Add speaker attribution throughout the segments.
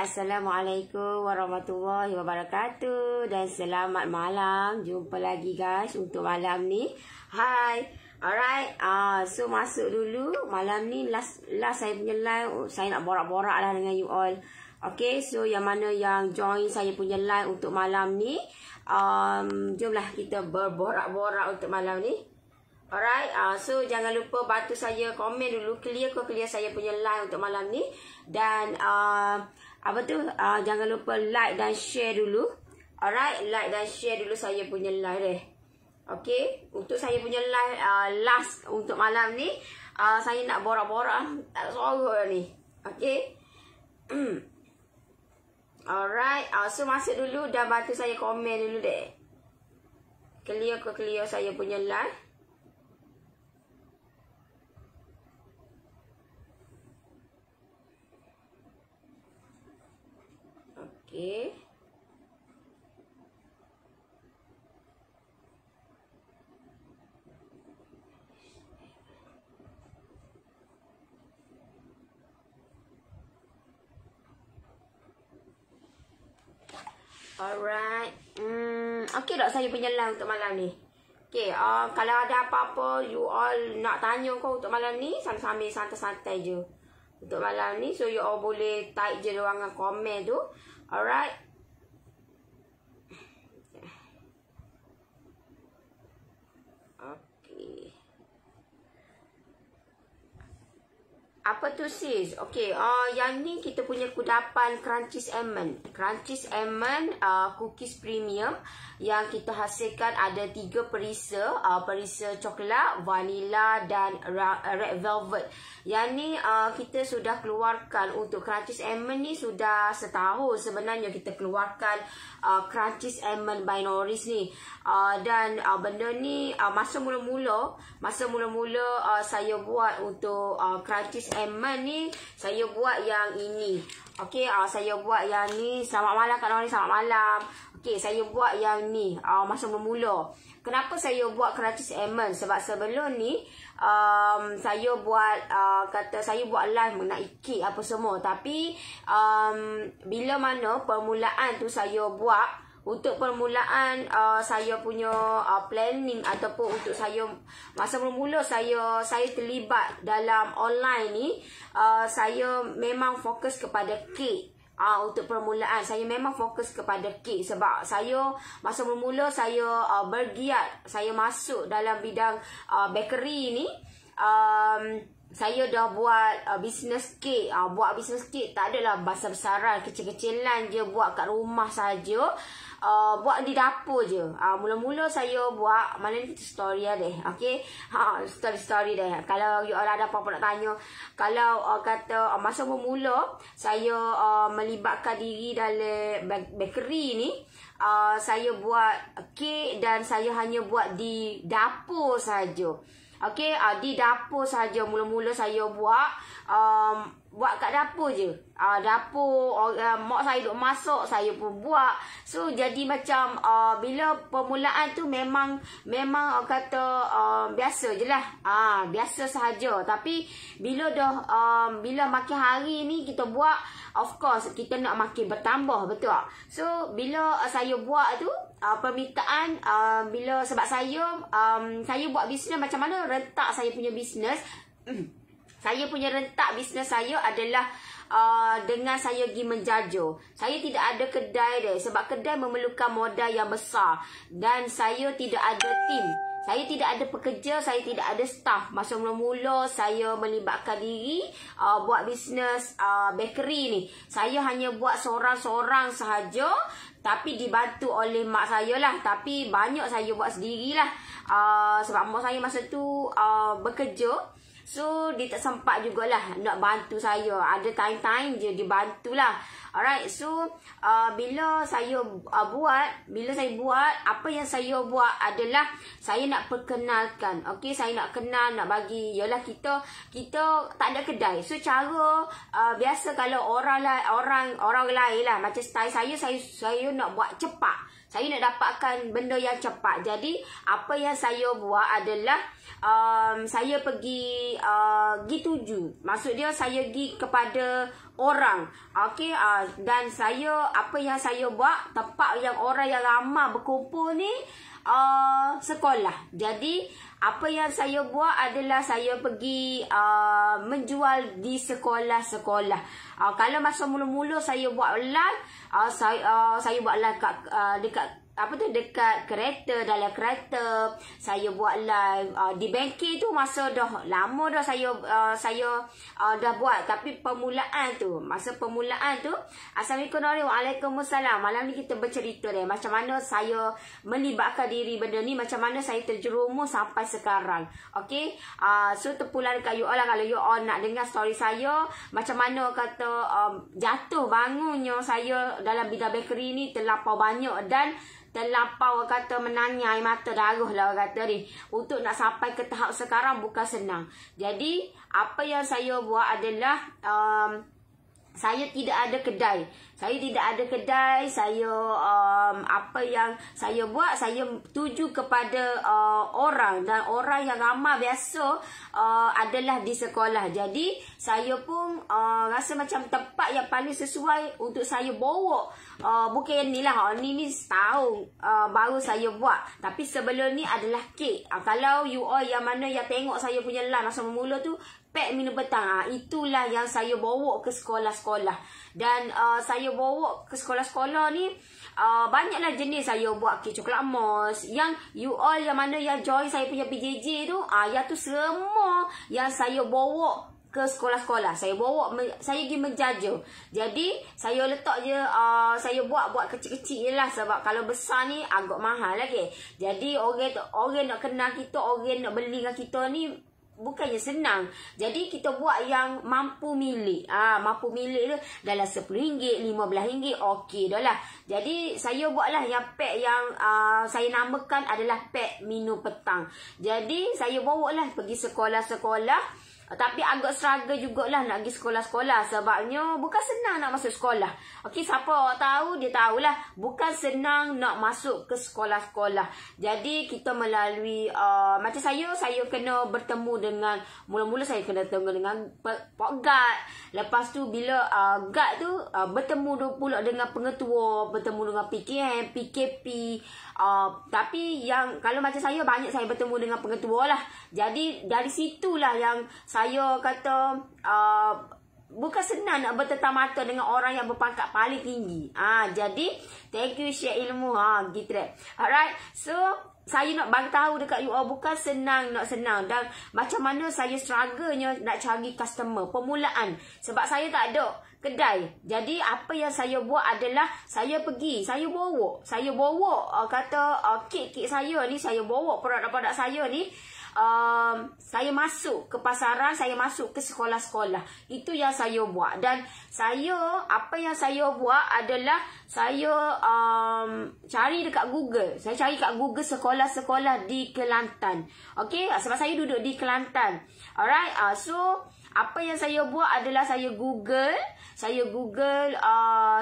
Speaker 1: Assalamualaikum warahmatullahi wabarakatuh. Dan selamat malam. Jumpa lagi guys untuk malam ni. Hai. Alright. So masuk dulu. Malam ni last saya punya live. Saya nak borak-borak lah dengan you all. Okay. So yang mana yang join saya punya live untuk malam ni. Jomlah kita berborak-borak untuk malam ni. Alright, so jangan lupa bantu saya komen dulu, clear saya punya live untuk malam ni. Dan jangan lupa like dan share dulu. Alright, like dan share dulu saya punya live deh. Okay, untuk saya punya live last untuk malam ni, saya nak borak-borak, tak suara ni. Okay. Alright, so masuk dulu dan bantu saya komen dulu deh. Clear saya punya live. Okay. Alright. Okay tak saya punya live untuk malam ni? Okay, kalau ada apa-apa you all nak tanya kau untuk malam ni, sambil santai-santai je. Untuk malam ni, so you all boleh type je ruangan komen tu. Alright. Okay. Apa tu sis? Okay, yang ni kita punya kudapan Crunchies Almond. Crunchies Almond cookies premium yang kita hasilkan ada 3 perisa. Perisa coklat, vanilla dan red velvet. Yang ni kita sudah keluarkan untuk Crunchies Almond ni sudah setahun sebenarnya kita keluarkan Crunchies Almond by Norris ni. Dan benda ni masa mula-mula saya buat untuk Crunchies Almond ni, saya buat yang ini. Okay, saya buat yang ni. Selamat malam Kak Norris, selamat malam. Okay, saya buat yang ni masa mula-mula. Kenapa saya buat Crunchies Almond? Sebab sebelum ni saya buat saya buat live nak ikik apa semua. Tapi bila mana permulaan tu saya buat, untuk permulaan saya punya planning ataupun untuk saya masa mula-mula saya terlibat dalam online ni, saya memang fokus kepada kek. Untuk permulaan saya memang fokus kepada kek sebab saya masa mula-mula saya bergiat, saya masuk dalam bidang bakery ni. Saya dah buat bisnes kek. Buat bisnes kek tak adalah besar-besaran, kecil-kecilan je, buat kat rumah saja. Buat di dapur je. Mula-mula saya buat, mana ni story deh. Okay, story deh. Kalau you all ada apa-apa nak tanya, kalau kata masa mula saya melibatkan diri dalam bakery ni, saya buat kek dan saya hanya buat di dapur saja. Okay, di dapur saja mula-mula saya buat kat dapur je. Dapur mak saya duk masak, saya pun buat. So jadi macam bila permulaan tu memang kata biasa je lah. Biasa sahaja. Tapi bila makin hari ni kita buat, of course kita nak makin bertambah, betul tak? So bila saya buat tu permintaan, sebab saya buat bisnes macam mana rentak saya punya bisnes. Saya punya rentak bisnes saya adalah dengan saya pergi menjajah. Saya tidak ada kedai deh, sebab kedai memerlukan modal yang besar dan saya tidak ada tim. Saya tidak ada pekerja, saya tidak ada staff. Masa mula-mula saya melibatkan diri buat bisnes bakery ni. Saya hanya buat seorang-seorang sahaja, tapi dibantu oleh mak saya lah. Tapi banyak saya buat sendirilah. Sebab mak saya masa tu bekerja. So, dia tak sempat jugalah nak bantu saya. Ada time-time je dia bantulah. Alright, so bila saya buat, apa yang saya buat adalah saya nak perkenalkan. Okay, saya nak kenal, nak bagi, yalah kita tak ada kedai. So, cara biasa kalau orang lain lah, macam style saya nak buat cepat. Saya nak dapatkan benda yang cepat. Jadi, apa yang saya buat adalah saya pergi tuju. Maksud dia saya pergi kepada orang. Okey, dan saya, apa yang saya buat, tempat yang orang yang ramai berkumpul ni, sekolah. Jadi apa yang saya buat adalah saya pergi menjual di sekolah-sekolah. Kalau masa mula-mula saya buat live, saya buat live dekat dekat kereta, dalam kereta. Saya buat live di bengkel tu, masa dah lama dah saya dah buat. Tapi masa permulaan tu, Assalamualaikum warahmatullahi, Waalaikumsalam. Malam ni kita bercerita deh macam mana saya melibatkan diri benda ni, macam mana saya terjerumus sampai sekarang. Okey, so terpulang dekat you all lah. Kalau you all nak dengar story saya, macam mana kata jatuh bangunnya saya dalam bidang bakery ni terlampau banyak, dan terlampau kata menanyai mata darah lah kata ni. Untuk nak sampai ke tahap sekarang bukan senang. Jadi apa yang saya buat adalah saya tidak ada kedai. Saya apa yang saya buat, saya tuju kepada orang, dan orang yang ramai biasa adalah di sekolah. Jadi saya pun rasa macam tempat yang paling sesuai untuk saya bawa. Bukan ni lah, ni setahun baru saya buat. Tapi sebelum ni adalah kek. Kalau you all yang mana yang tengok saya punya live masa mula tu, pek minum petang, itulah yang saya bawa ke sekolah-sekolah. Dan saya bawa ke sekolah-sekolah ni, banyaklah jenis. Saya buat kek coklat mos. Yang you all yang mana yang join saya punya PJJ tu, yang tu semua yang saya bawa ke sekolah-sekolah. Saya pergi menjajah. Jadi saya letak je, saya buat kecil-kecil je lah. Sebab kalau besar ni agak mahal lagi. Jadi orang nak kenal kita, orang nak beli dengan kita ni bukannya senang. Jadi kita buat yang mampu milik. Mampu milik tu dalam RM10, RM15. Okey dah lah. Jadi saya buatlah yang pack yang saya namakan adalah pack minum petang. Jadi saya bawa lah pergi sekolah-sekolah. Tapi agak struggle jugalah nak pergi sekolah-sekolah. Sebabnya bukan senang nak masuk sekolah. Okey, siapa tahu, dia tahulah. Bukan senang nak masuk ke sekolah-sekolah. Jadi kita melalui, macam saya kena bertemu dengan, mula-mula saya kena bertemu dengan Pak Guard. Lepas tu bila Guard tu bertemu pula dengan pengetua, bertemu dengan PKM, PKP. Tapi yang kalau macam saya, banyak saya bertemu dengan pengetua lah. Jadi dari situlah yang saya kata bukan senang nak bertetap mata dengan orang yang berpangkat paling tinggi. Jadi thank you share ilmu gitu deh. Alright, so saya nak bagi tahu dekat you all, bukan senang dan macam mana saya struggle-nya nak cari customer permulaan. Sebab saya tak ada kedai. Jadi apa yang saya buat adalah saya pergi, saya bawa kata kek saya ni, saya bawa produk-produk saya ni. Saya masuk ke pasaran, saya masuk ke sekolah-sekolah. Itu yang saya buat. Dan apa yang saya buat adalah saya cari dekat Google. Saya cari kat Google sekolah-sekolah di Kelantan. Okey, sebab saya duduk di Kelantan. Alright, so apa yang saya buat adalah saya Google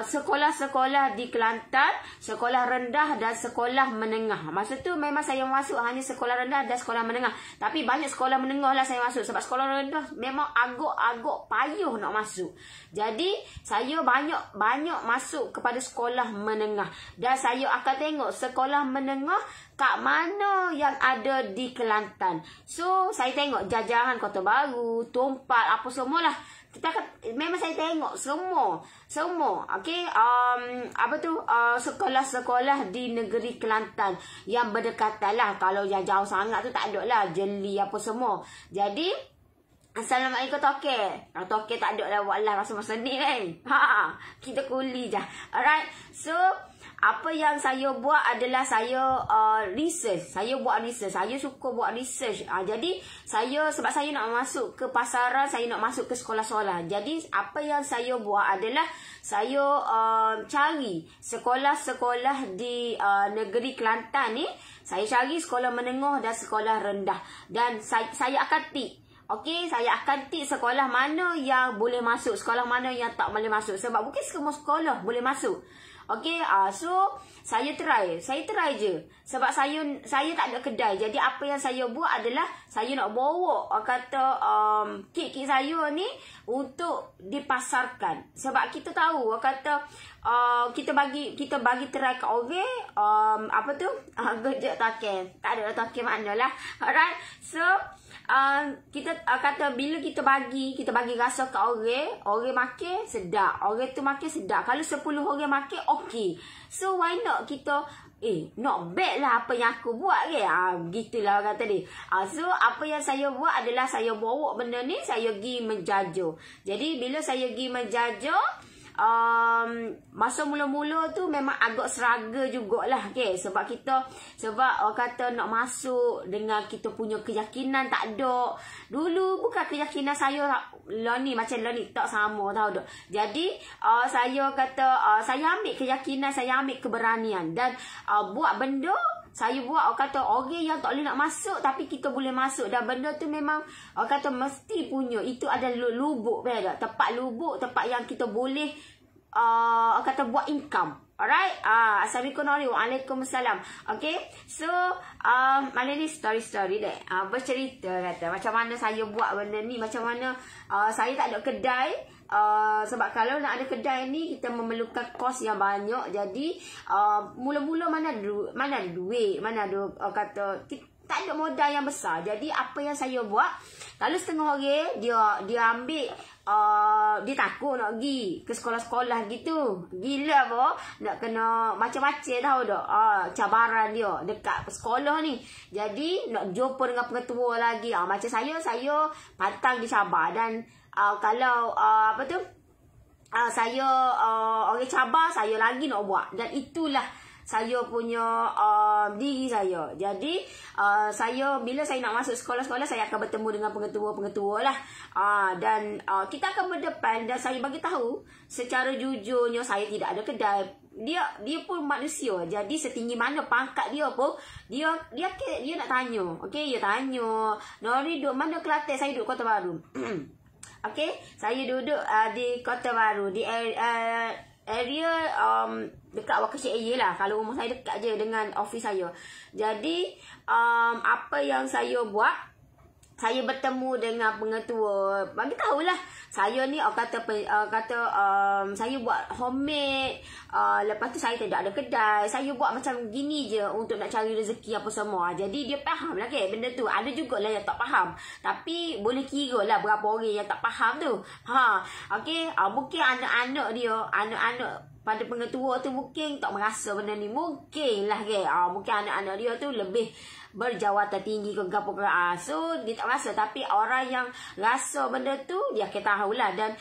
Speaker 1: sekolah-sekolah di Kelantan, sekolah rendah dan sekolah menengah. Masa tu memang saya masuk hanya sekolah rendah dan sekolah menengah. Tapi banyak sekolah menengah lah saya masuk. Sebab sekolah rendah memang agak payuh nak masuk. Jadi saya banyak masuk kepada sekolah menengah. Dan saya akan tengok sekolah menengah kat mana yang ada di Kelantan. So saya tengok jajahan Kota Baru, Tumpat, apa semualah. Memang saya tengok semua. Okey, sekolah-sekolah di negeri Kelantan yang berdekatan lah. Kalau yang jauh sangat tu tak ada lah, Jeli apa semua. Jadi Assalamualaikum Toke. Toke tak ada lah buat lah masa-masa ni kan. Kita kuli je. Alright, so apa yang saya buat adalah saya research. Saya buat research. Saya suka buat research. Jadi sebab saya nak masuk ke pasaran, saya nak masuk ke sekolah-sekolah. Jadi apa yang saya buat adalah saya cari sekolah-sekolah di negeri Kelantan ni. Saya cari sekolah menengah dan sekolah rendah. Dan saya akan tik. Okey, saya akan tik sekolah mana yang boleh masuk, sekolah mana yang tak boleh masuk. Sebab bukan semua sekolah boleh masuk. Okey, so saya try je. Sebab saya tak ada kedai. Jadi apa yang saya buat adalah saya nak bawa kata kek saya ni untuk dipasarkan. Sebab kita tahu kata kita bagi try kat orang apa tu? Gejek token. Tak ada token manalah. Alright. So kita kata bila kita bagi rasa kat orang makan sedap. Orang tu makan sedap. Kalau 10 orang makan okey. So why not kita not bad lah apa yang aku buat ke. Gitulah orang kata dia. So apa yang saya buat adalah saya bawa benda ni, saya pergi menjajah. Jadi bila saya pergi menjajah, masa mula-mula tu memang agak seraga jugalah, okay? Sebab orang kata nak masuk dengan kita punya keyakinan tak ada. Dulu bukan keyakinan saya macam ni tak sama tahu tak. Jadi saya kata saya ambil keyakinan, saya ambil keberanian dan buat benda. Saya buat kata orang yang tak boleh nak masuk tapi kita boleh masuk, dan benda tu memang kata mesti punya. Itu ada lubuk tempat lubuk, tempat yang kita boleh kata buat income. Alright. Assalamualaikum warahmatullahi wabarakatuh. Okay. So malam ni story deh. Bercerita kata macam mana saya buat benda ni, macam mana saya tak ada kedai. Sebab kalau nak ada kedai ni kita memerlukan kos yang banyak. Jadi mula-mula mana ada duit, mana ada kata tak ada modal yang besar. Jadi apa yang saya buat, kalau setengah orang dia ambil dia takut nak pergi ke sekolah-sekolah gitu. Gila apa? Nak kena macam-macam tahu tak? Cabaran dia dekat sekolah ni. Jadi nak jumpa dengan pengetua lagi. Macam saya pantang dicabar. Dan kalau apa tu? Saya orang cabar, saya lagi nak buat. Dan itulah saya punya diri saya. Jadi bila saya nak masuk sekolah-sekolah, saya akan bertemu dengan pengetua-pengetua lah. Dan kita akan berdepan. Dan saya bagi tahu secara jujurnya saya tidak ada kedai. Dia pun manusia. Jadi setinggi mana pangkat dia pun, dia nak tanya. Okey, dia tanya, Nori duduk mana Kelantan? Saya duduk Kota Baru. Okey, saya duduk di Kota Baru, di area dekat Wakasih Air lah. Kalau rumah saya dekat je dengan office saya. Jadi apa yang saya buat, saya bertemu dengan pengetua, bagi tahulah saya ni kata saya buat homemade. Lepas tu saya tidak ada kedai, saya buat macam gini je untuk nak cari rezeki apa semua. Jadi dia faham lah benda tu. Ada jugalah yang tak faham, tapi boleh kira lah berapa orang yang tak faham tu. Okay. Mungkin anak-anak dia, anak-anak pada pengetua tu mungkin tak merasa benda ni. Mungkin lah mungkin anak-anak dia tu lebih berjawatan tinggi ke apa ke. So dia tak rasa. Tapi orang yang rasa benda tu, dia akan tahulah. Dan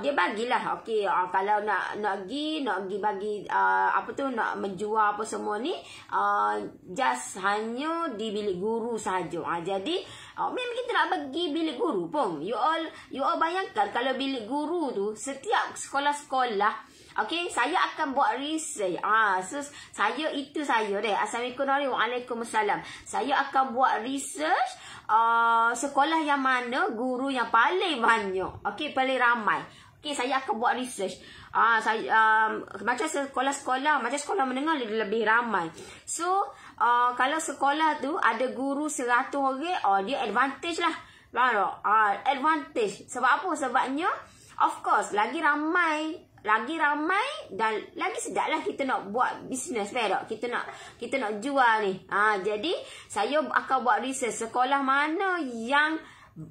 Speaker 1: dia bagilah. Okay, kalau nak pergi bagi apa tu, nak menjual apa semua ni, just hanya di bilik guru saja. Jadi memang kita nak pergi bilik guru pun. You all bayangkan kalau bilik guru tu setiap sekolah-sekolah. Okay, saya akan buat research. So saya deh. Assalamualaikum warahmatullahi wabarakatuh. Saya akan buat research sekolah yang mana guru yang paling banyak. Okay, paling ramai. Okay, saya akan buat research. Macam sekolah-sekolah, macam sekolah menengah lebih ramai. So kalau sekolah tu ada guru 100 orang, dia advantage lah. Advantage. Sebab apa? Sebabnya of course lagi ramai dan lagi sedap lah kita nak buat bisnes, tak? Kita nak jual ni. Jadi saya akan buat research sekolah mana yang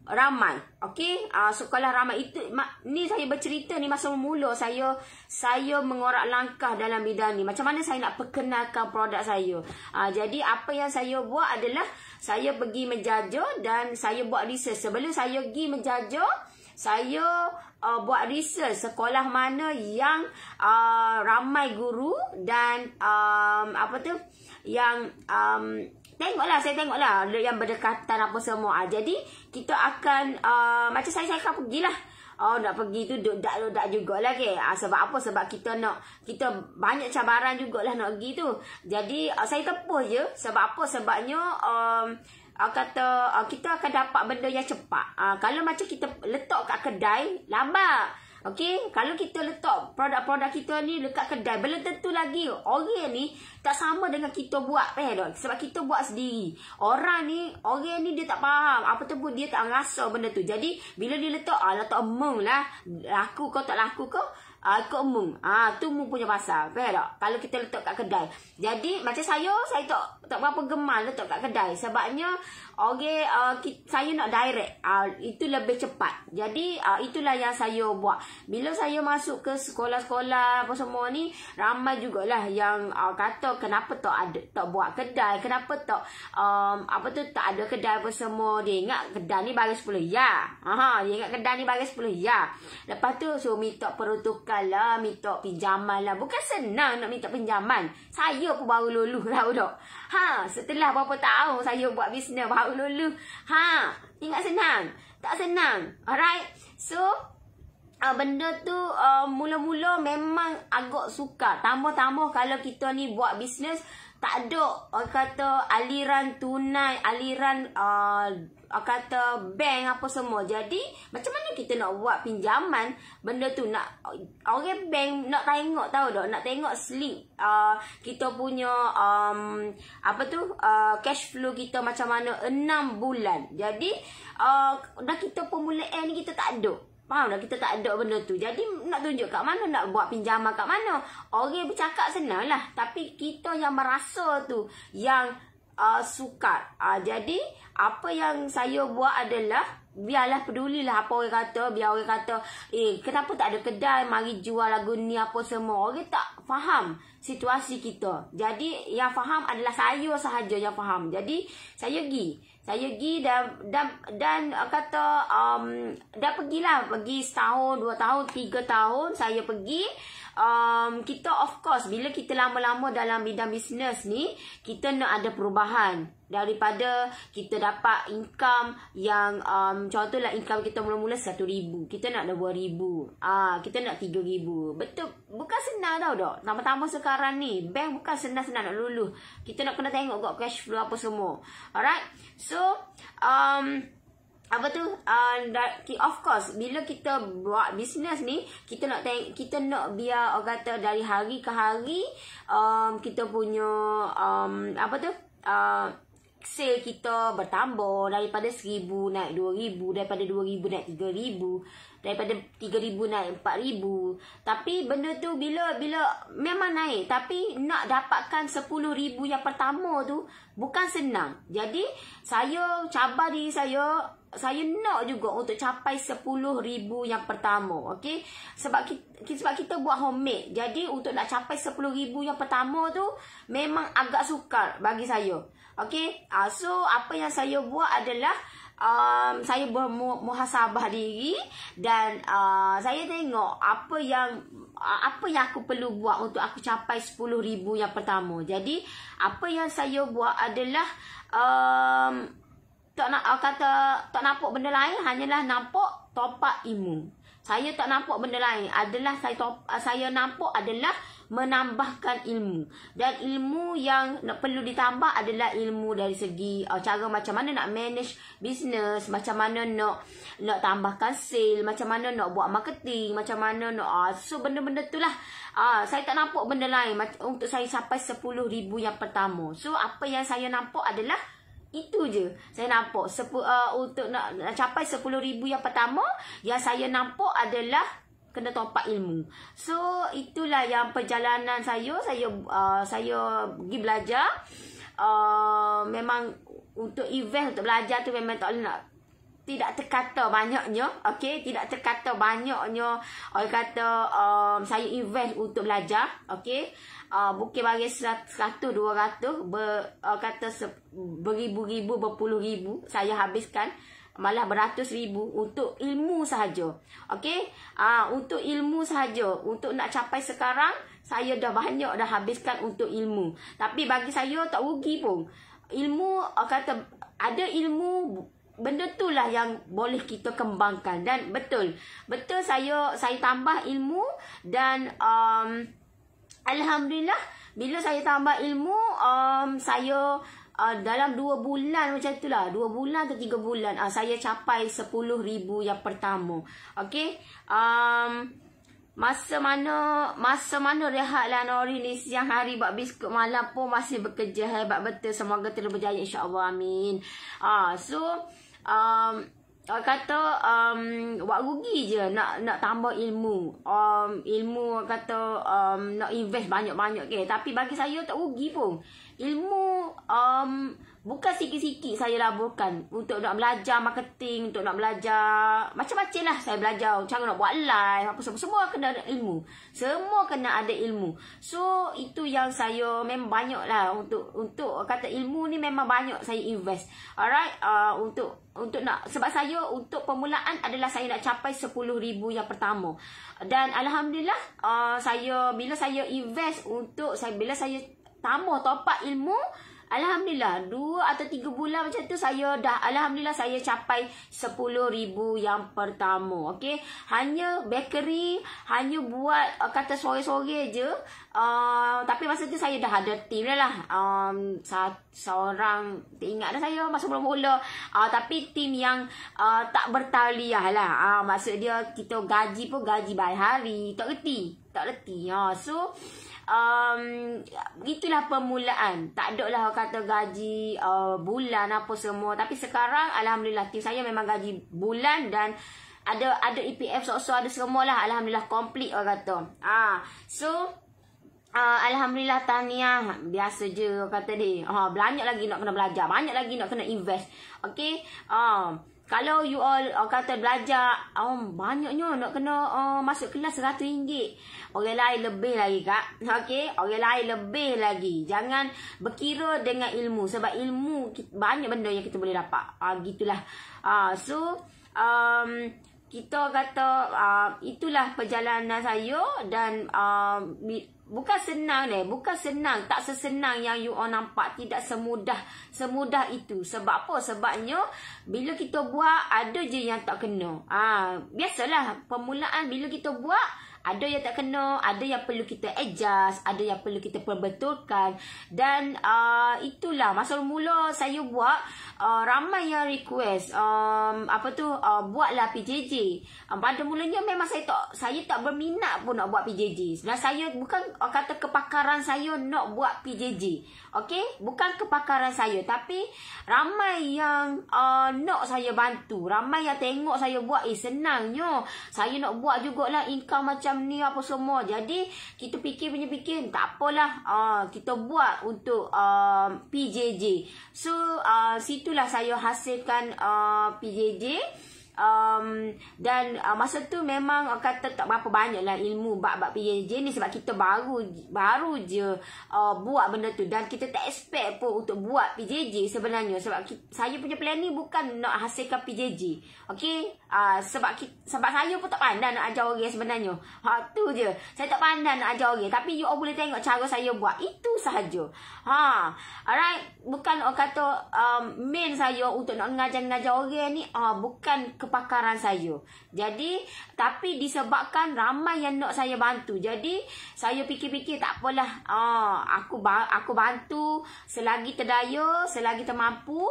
Speaker 1: ramai. Okey, sekolah ramai itu ni saya bercerita ni masa mula saya mengorak langkah dalam bidang ni. Macam mana saya nak perkenalkan produk saya. Jadi apa yang saya buat adalah saya pergi menjajah dan saya buat research. Sebelum saya pergi menjajah, saya buat research sekolah mana yang ramai guru dan apa tu yang saya tengoklah yang berdekatan apa semua. Jadi kita akan macam saya akan pergilah. Nak pergi tu duduk jugalah sebab apa? Sebab kita banyak cabaran jugalah nak pergi tu. Jadi saya tempuh je. Sebab apa? Sebabnya kita akan dapat benda yang cepat. Kalau macam kita letak kat kedai, lambat. Okey, kalau kita letak produk-produk kita ni dekat kedai, belum tentu lagi orang ni tak sama dengan kita buat sebab kita buat sendiri. Orang ni dia tak faham apa tu pun, dia tak rasa benda tu. Jadi bila dia letak omong lah, laku kau tak laku kau, kau omong. Tu mu punya pasal. Faham tak? Kalau kita letak kat kedai. Jadi macam saya tak berapa gemar letak kat kedai sebabnya saya nak direct. Itu lebih cepat. Jadi itulah yang saya buat. Bila saya masuk ke sekolah-sekolah apa semua ni, ramai jugalah yang kata kenapa tak buat kedai, kenapa tak tak ada kedai apa semua. Dia ingat kedai ni bagi 10 ya. Dia ingat kedai ni bagi 10 ya. Lepas tu minta peruntukan lah, minta pinjaman lah. Bukan senang nak minta pinjaman. Saya pun baru lulus, tahu tak? Setelah berapa tahun saya buat bisnes baru lulus. Ingat senang? Tak senang. Alright. So benda tu mula-mula memang agak sukar. Tambah-tambah kalau kita ni buat bisnes tak ada kata aliran tunai, aliran kata bank apa semua. Jadi macam mana kita nak buat pinjaman? Benda tu nak orang bank nak tengok, tahu tak? Nak tengok slip kita punya cash flow kita macam mana 6 bulan. Jadi dah kita permulaan ni kita tak ada. Faham tak? Kita tak ada benda tu. Jadi nak tunjuk kat mana, nak buat pinjaman kat mana. Orang bercakap senang lah. Tapi kita yang merasa tu yang sukar. Jadi apa yang saya buat adalah biarlah pedulilah apa orang kata. Biar orang kata kenapa tak ada kedai, mari jual lagu ni apa semua. Orang tak faham situasi kita. Jadi yang faham adalah saya sahaja yang faham. Jadi saya pergi dan kata dah pergi setahun, 2 tahun, 3 tahun saya pergi. Kita of course bila kita lama-lama dalam bidang bisnes ni, kita nak ada perubahan. Daripada kita dapat income yang contohlah income kita mula-mula 1,000, kita nak 2,000, kita nak 3,000. Betul, bukan senang tau tak. Tambah-tambah sekarang ni bank bukan senang-senang nak lulus. Kita nak kena tengok kat cash flow apa semua. Alright. So of course bila kita buat bisnes ni, kita nak biar orang kata dari hari ke hari kita punya sale kita bertambah. Daripada 1,000 naik 2,000, daripada 2,000 naik 3,000, daripada 3,000 naik 4,000. Tapi benda tu bila memang naik, tapi nak dapatkan 10,000 yang pertama tu bukan senang. Jadi saya cabar diri saya nak juga untuk capai 10,000 yang pertama. Okey, sebab kita buat homemade. Jadi untuk nak capai 10,000 yang pertama tu memang agak sukar bagi saya. Okey, so apa yang saya buat adalah saya bermuhasabah diri dan saya tengok apa yang aku perlu buat untuk aku capai 10,000 yang pertama. Jadi apa yang saya buat adalah tak nampak benda lain, hanyalah nampak top up ilmu. Saya tak nampak benda lain, adalah saya nampak adalah menambahkan ilmu. Dan ilmu yang perlu ditambah adalah ilmu dari segi cara macam mana nak manage business, macam mana nak tambahkan sale, macam mana nak buat marketing, macam mana nak so benda-benda tu lah. Saya tak nampak benda lain untuk saya capai 10,000 yang pertama. So apa yang saya nampak adalah itu je. Saya nampak untuk nak capai 10,000 yang pertama, yang saya nampak adalah kena top up ilmu. So itulah yang perjalanan saya pergi belajar. Memang untuk event, untuk belajar tu memang tak boleh tidak terkata banyaknya. Okey, tidak terkata banyaknya orang kata saya invest untuk belajar. Okey, bukan bagi 100-200 kata beribu-ribu, berpuluh-ribu saya habiskan, malah beratus ribu untuk ilmu sahaja. Okey, untuk ilmu sahaja. Untuk nak capai sekarang, saya dah banyak dah habiskan untuk ilmu. Tapi bagi saya tak rugi pun. Ilmu, kata ada ilmu, benda tu lah yang boleh kita kembangkan. Dan betul saya tambah ilmu. Dan alhamdulillah bila saya tambah ilmu, saya dalam 2 bulan macam tu lah. 2 bulan atau 3 bulan saya capai 10,000 yang pertama. Okey. Masa mana rehat lah Nori ni, siang hari buat biskut, malam pun masih bekerja. Hebat betul. Semoga terus berjaya, insya-Allah, amin. Kata buat rugi je nak tambah ilmu. Ilmu kata nak invest banyak-banyak ke. Tapi bagi saya tak rugi pun. Ilmu bukan sikit-sikit saya laburkan untuk nak belajar marketing, untuk nak belajar macam-macam lah. Saya belajar cara nak buat live, apa semua kena ada ilmu. Semua kena ada ilmu. So itu yang saya memang banyak lah untuk kata ilmu ni memang banyak saya invest. Alright, untuk nak, sebab saya untuk permulaan adalah saya nak capai 10,000 yang pertama. Dan alhamdulillah bila saya invest bila saya tambah top up ilmu, alhamdulillah 2 atau 3 bulan macam tu alhamdulillah saya capai 10,000 yang pertama. Okey, hanya bakery, hanya buat kata sore-sore je. Tapi masa tu saya dah ada team lah. Seorang tak ingat dah saya masa mula-mula. Tapi team yang tak bertaliah lah. Maksud dia kita gaji pun gaji by hari. Tak reti. So itulah permulaan. Tak ada lah kata gaji bulan apa semua. Tapi sekarang alhamdulillah tim saya memang gaji bulan dan ada EPF so ada semualah, alhamdulillah komplit orang kata. So alhamdulillah, tahniah. Biasa je kata dia. Banyak lagi nak kena belajar, banyak lagi nak kena invest. Okey. Kalau you all kata belajar banyaknya nak kena masuk kelas RM100. Orang lain lebih lagi, Kak. Okey, orang lain lebih lagi. Jangan berkira dengan ilmu, sebab ilmu banyak benda yang kita boleh dapat. Gitulah. So kita kata itulah perjalanan saya dan bukan senang, tak sesenang yang you all nampak, tidak semudah itu. Sebab apa? Sebabnya bila kita buat ada je yang tak kena. Biasalah permulaan bila kita buat ada yang tak kena, ada yang perlu kita adjust, ada yang perlu kita perbetulkan. Dan itulah masa mula saya buat, ramai yang request buatlah PJJ. Pada mulanya memang saya tak berminat pun nak buat PJJ. Sebenarnya saya bukan kata kepakaran saya nak buat PJJ. Okey, bukan kepakaran saya, tapi ramai yang nak saya bantu, ramai yang tengok saya buat, senangnya saya nak buat jugalah income macam ni apa semua. Jadi kita fikir tak apalah, kita buat untuk PJJ. So situlah saya hasilkan PJJ. Dan masa tu memang kata tak berapa banyak lah ilmu bab PJJ ni, sebab kita baru je buat benda tu, dan kita tak expect pun untuk buat PJJ sebenarnya. Sebab saya punya plan ni bukan nak hasilkan PJJ. Okey, sebab saya pun tak pandai nak ajar orang sebenarnya. Tu je, saya tak pandai nak ajar orang. Tapi you all boleh tengok cara saya buat, itu sahaja. Alright, bukan kata main saya untuk nak ngajar orang ni, bukan kepakaran saya. Jadi tapi disebabkan ramai yang nak saya bantu, jadi saya fikir tak apalah, aku bantu selagi terdaya, selagi termampu.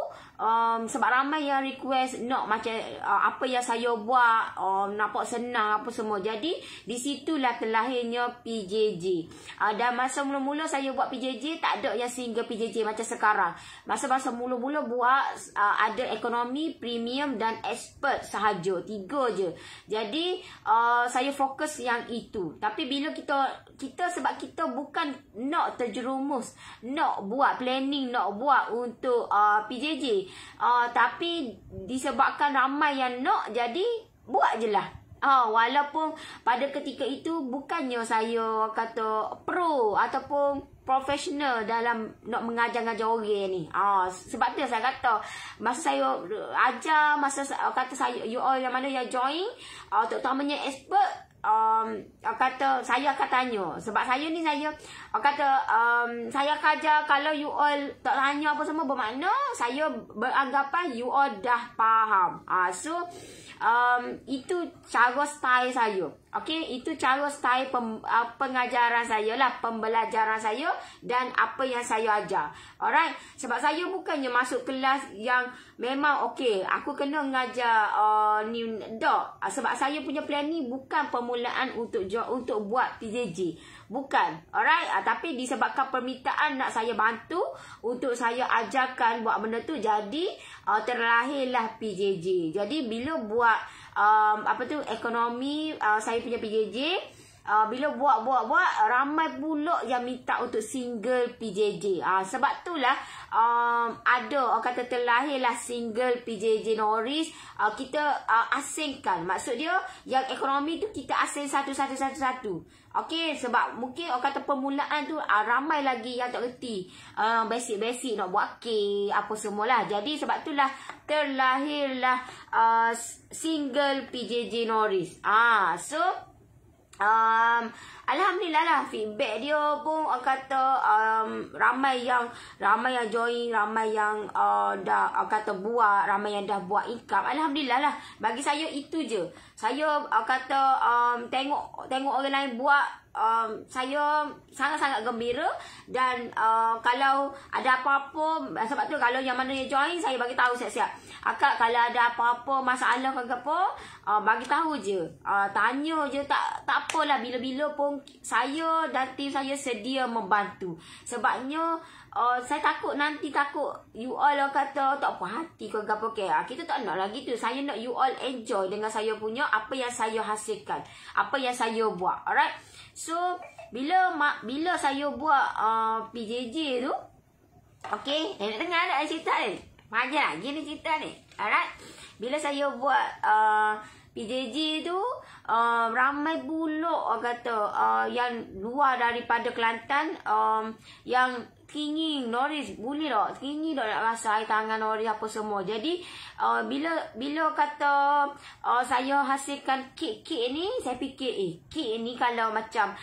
Speaker 1: Sebab ramai yang request nak macam apa yang saya buat, nampak senang apa semua. Jadi di situlah terlahirnya PJJ. Dan masa mula-mula saya buat PJJ tak ada yang single PJJ macam sekarang. Masa mula-mula buat ada ekonomi, premium dan expert sahaja, 3 je. Jadi saya fokus yang itu. Tapi bila kita sebab kita bukan nak terjerumus, nak buat planning, nak buat untuk PJJ, tapi disebabkan ramai yang nak, jadi buat je lah. Walaupun pada ketika itu bukannya saya kata pro ataupun profesional dalam nak mengajar-ngajar orang ni. Sebab tu saya kata masa saya ajar, masa kata saya you all yang mana yang join, terutamanya expert, kata saya akan tanya. Sebab saya ni saya saya akan ajar kalau you all tak tanya apa semua, bermakna saya beranggapan you all dah faham. So itu cara style saya. Okey, itu cara style pengajaran saya lah, pembelajaran saya dan apa yang saya ajar. Alright, sebab saya bukannya masuk kelas yang memang okey, aku kena mengajar ni dak. Sebab saya punya plan ni bukan permulaan untuk buat PJJ. Bukan. Alright, tapi disebabkan permintaan nak saya bantu untuk saya ajarkan buat benda tu, jadi terlahirlah PJJ. Jadi bila buat ekonomi saya punya PJJ, bila buat ramai pula yang minta untuk single PJJ. Sebab itulah ada kata terlahirlah single PJJ Norris. Kita asingkan. Maksud dia yang ekonomi tu kita asing satu. Okey, sebab mungkin orang kata permulaan tu ramai lagi yang tak reti basic nak buat cake apa semualah. Jadi sebab itulah terlahirlah single PJJ Norris. So alhamdulillah lah, feedback dia pun orang kata ramai yang join, ramai yang dah kata buat, ramai yang dah buat income. Alhamdulillah lah. Bagi saya itu je. Saya kata tengok orang lain buat, saya sangat-sangat gembira. Dan kalau ada apa-apa, sebab tu kalau yang mana yang join, saya bagi tahu siap-siap. Akak kalau ada apa-apa masalah ke apa, bagi tahu je. Tanya je, tak apalah. Bila-bila pun saya dan tim saya sedia membantu. Sebabnya saya takut you all kata tak puas hati ke apa ke. Kita tak nak lagi tu. Saya nak you all enjoy dengan saya punya apa yang saya hasilkan, apa yang saya buat. Alright. So bila saya buat PJJ tu, okey, nak dengar tak cerita ni? Macam gini cerita ni. Alright. Bila saya buat PJJ tu, ramai pula kata yang luar daripada Kelantan, yang teringin Norris, boleh tak? Teringin tak nak rasa air tangan Norris apa semua. Jadi bila kata saya hasilkan kek ni, saya fikir kek ni kalau macam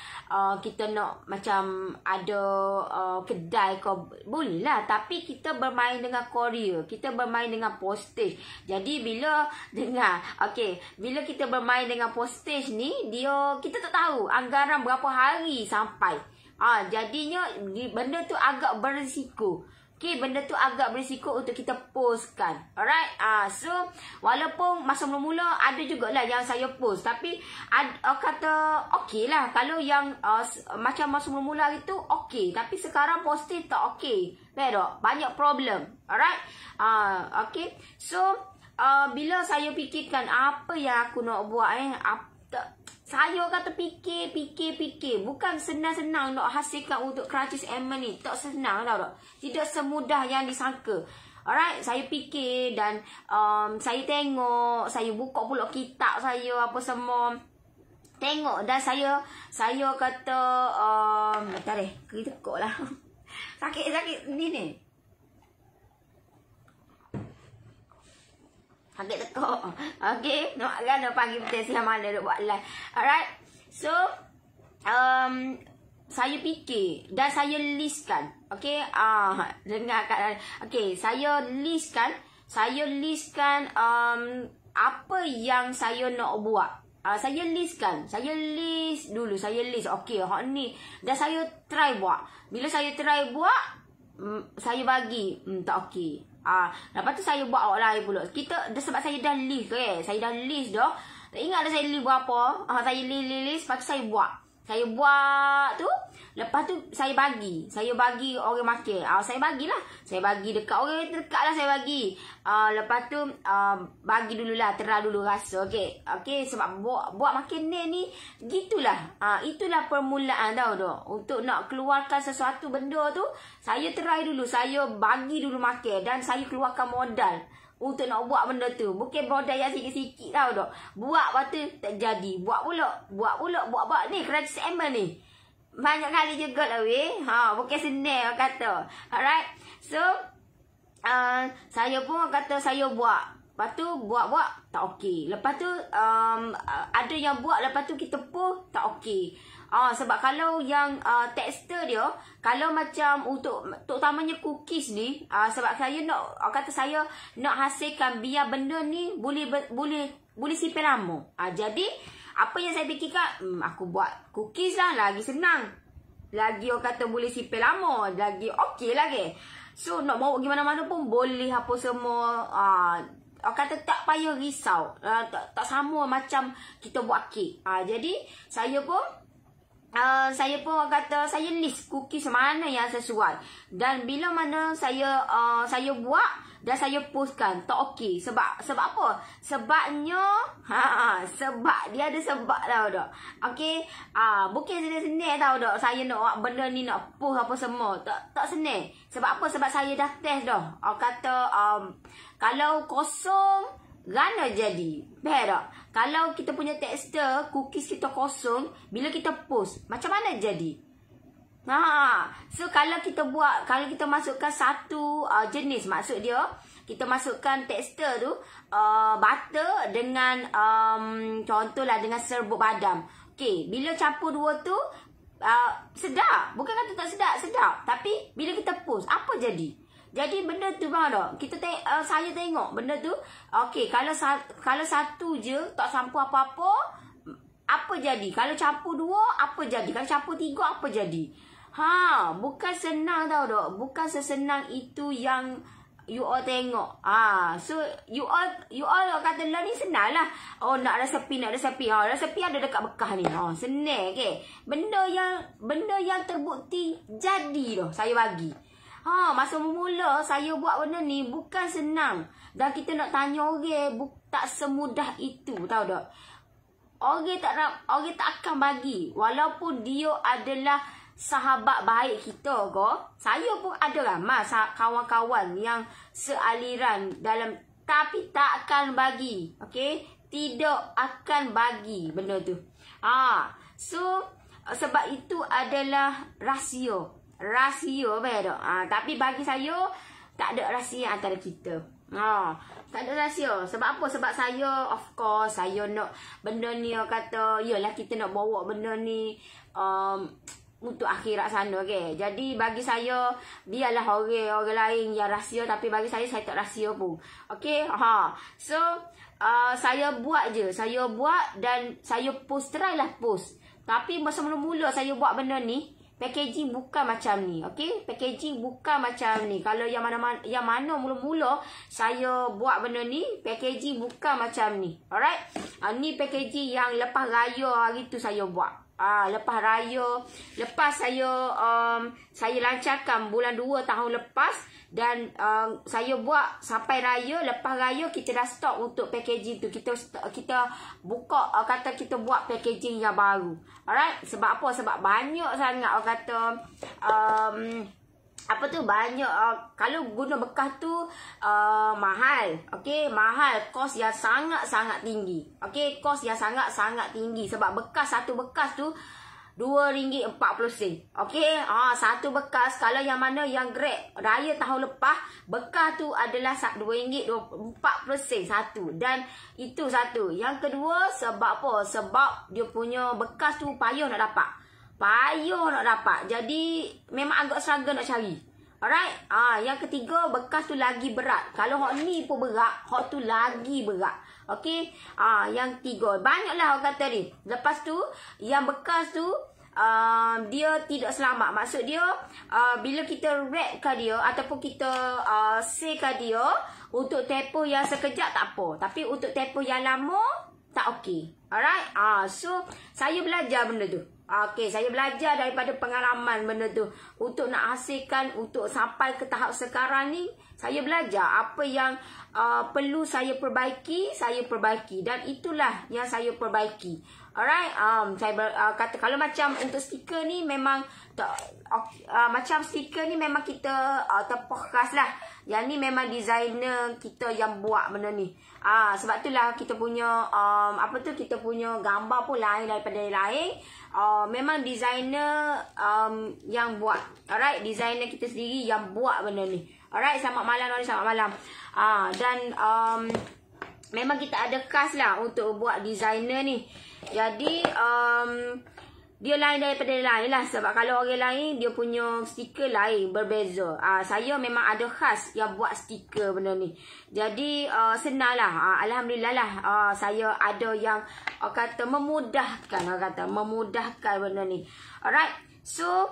Speaker 1: kita nak macam ada kedai ke, boleh lah. Tapi kita bermain dengan Korea, kita bermain dengan postage. Jadi bila bila kita bermain dengan postage ni, kita tak tahu anggaran berapa hari sampai. Jadinya benda tu agak berisiko. Okey, benda tu agak berisiko untuk kita postkan. Alright. So walaupun masa mula-mula ada jugalah yang saya post, tapi kata okey lah. Kalau yang macam masa mula-mula itu okey, tapi sekarang posting tak okey. Betul? Banyak problem. Alright. Okey. So bila saya fikirkan apa yang aku nak buat, saya kata fikir. Bukan senang-senang nak hasilkan untuk Crunchies Almond ni. Tak senang tau tak. Tidak semudah yang disangka. Alright, saya fikir dan saya tengok, saya buka pula kitab saya apa semua. Tengok dan saya kata bentar kaki tekuk lah. Sakit ni. Sakit tekuk. Okay. Nak pagi betul siang malam nak buat live. Alright. So saya fikir dan saya listkan. Okay. Dengar kat. Okay. Saya listkan apa yang saya nak buat. Saya list dulu. Okay. Hak ni. Dan saya try buat. Bila saya try buat, saya bagi. Tak okay. Lepas tu saya buat awak lain pula. Sebab saya dah list saya dah list dah. Tak ingat dah saya list berapa. Saya list. Lepas tu saya buat. Saya buat tu. Lepas tu saya bagi orang makan. Saya bagilah. Saya bagi dekat orang dekat lah saya bagi. Lepas tu bagi dululah, terah dulu rasa. Okey, sebab buat makan ni gitulah. Itulah permulaan tau dah. Untuk nak keluarkan sesuatu benda tu, saya try dulu, saya bagi dulu makan dan saya keluarkan modal untuk nak buat benda tu. Bukan modal yang sikit-sikit tau dah. Buat lepas tu tak jadi. Buat ni Crunchies Almond ni. Banyak kali juga lah weh. Bukan senang orang kata. Alright. So saya pun kata saya buat. Lepas tu buat-buat tak okey. Lepas tu ada yang buat lepas tu kita post tak okey. Sebab kalau yang tekstur dia, kalau macam untuk terutamanya cookies ni, sebab saya nak kata saya nak hasilkan biar benda ni boleh simpan lama. Jadi apa yang saya fikirkan, aku buat cookies lah, lagi senang. Lagi orang kata boleh simpan lama, lagi okey lagi. So nak bawa gimana-mana pun boleh apa semua. Orang kata tak payah risau. Tak sama macam kita buat kek. Jadi saya pun orang kata saya list cookies mana yang sesuai. Dan bila mana saya buat dan saya postkan tak okey. Sebab apa? Sebabnya sebab dia ada sebab tau tak. Okey, bukan senang tau tak. Saya nak buat benda ni, nak post apa semua. Tak senang. Sebab apa? Sebab saya dah test dah. Orang kata kalau kosong rana jadi. Faham tak? Kalau kita punya tekstur cookies kita kosong, bila kita post macam mana jadi? So kalau kita masukkan satu jenis, maksud dia kita masukkan tekstur tu butter dengan contohlah dengan serbuk badam. Okey, bila campur dua tu sedap. Bukan kata tak sedap, sedap. Tapi bila kita post apa jadi? Jadi benda tu bang tak? Saya tengok benda tu. Okey, kalau satu je tak campur apa-apa, apa jadi? Kalau campur dua, apa jadi? Kalau campur tiga, apa jadi? Bukan senang tau tak? Bukan sesenang itu yang you all tengok. So you all kata lah ni senang lah. Nak resepi. Resepi ada dekat bekas ni. Senang ke? Benda yang terbukti jadi dah saya bagi. Masa mula saya buat benda ni bukan senang. Dan kita nak tanya orang, tak semudah itu, tahu tak? Orang tak akan bagi. Walaupun dia adalah sahabat baik kita ke, saya pun ada ramai kawan-kawan yang sealiran dalam, tapi tak akan bagi. Okey, tidak akan bagi benda tu. So sebab itu adalah rahsia betul. Tapi bagi saya tak ada rahsia antara kita. Tak ada rahsia. Sebab apa? Sebab saya, of course, saya nak benda ni, kata yalah kita nak bawa benda ni untuk akhirat sana, okay? Jadi bagi saya biarlah orang lain yang rahsia, tapi bagi saya tak rahsia pun. Okey. So saya buat je. Saya buat dan saya post, try lah post. Tapi masa mula-mula saya buat benda ni, packaging bukan macam ni. Okey, packaging bukan macam ni. Kalau yang mana mula-mula saya buat benda ni, packaging bukan macam ni. Alright. Ni packaging yang lepas raya hari tu saya buat. Lepas raya, lepas saya lancarkan bulan 2 tahun lepas, dan saya buat sampai raya. Lepas raya kita dah stop untuk packaging tu. Kita buka, kata kita buat packaging yang baru. Alright. Sebab apa? Sebab banyak sangat orang kata apa tu, banyak kalau guna bekas tu mahal. Okey, mahal, kos yang sangat-sangat tinggi. Okey, kos yang sangat-sangat tinggi sebab satu bekas tu RM2.40. Okey, satu bekas. Kalau yang mana yang grade raya tahun lepas, bekas tu adalah RM2.40 satu. Dan itu satu. Yang kedua, sebab apa? Sebab dia punya bekas tu payah nak dapat. Jadi memang agak struggle nak cari. Alright. Yang ketiga, bekas tu lagi berat. Kalau hak ni pun berat, hak tu lagi berat. Okey. Yang tiga, banyaklah orang kata ni. Lepas tu, yang bekas tu dia tidak selamat. Maksud dia bila kita wrapkan dia ataupun kita sealkan dia, untuk tempoh yang sekejap tak apa, tapi untuk tempoh yang lama tak okey. Alright. So saya belajar benda tu. Okey, saya belajar daripada pengalaman benda tu. Untuk nak hasilkan, untuk sampai ke tahap sekarang ni, saya belajar apa yang perlu saya perbaiki, dan itulah yang saya perbaiki. Alright. Saya kata kalau macam untuk stiker ni memang macam stiker ni memang kita terfokus lah. Yang ni memang designer kita yang buat benda ni. Sebab itulah kita punya kita punya gambar pun lain daripada yang lain. Memang designer yang buat. Alright, designer kita sendiri yang buat benda ni. Alright, selamat malam. Dan memang kita ada khas lah untuk buat designer ni. Jadi dia lain daripada lain lah. Sebab kalau orang lain dia punya stiker lain, berbeza. Saya memang ada khas yang buat stiker benda ni. Jadi senang lah. Alhamdulillah lah. Saya ada yang kata memudahkan. Memudahkan benda ni. Alright. So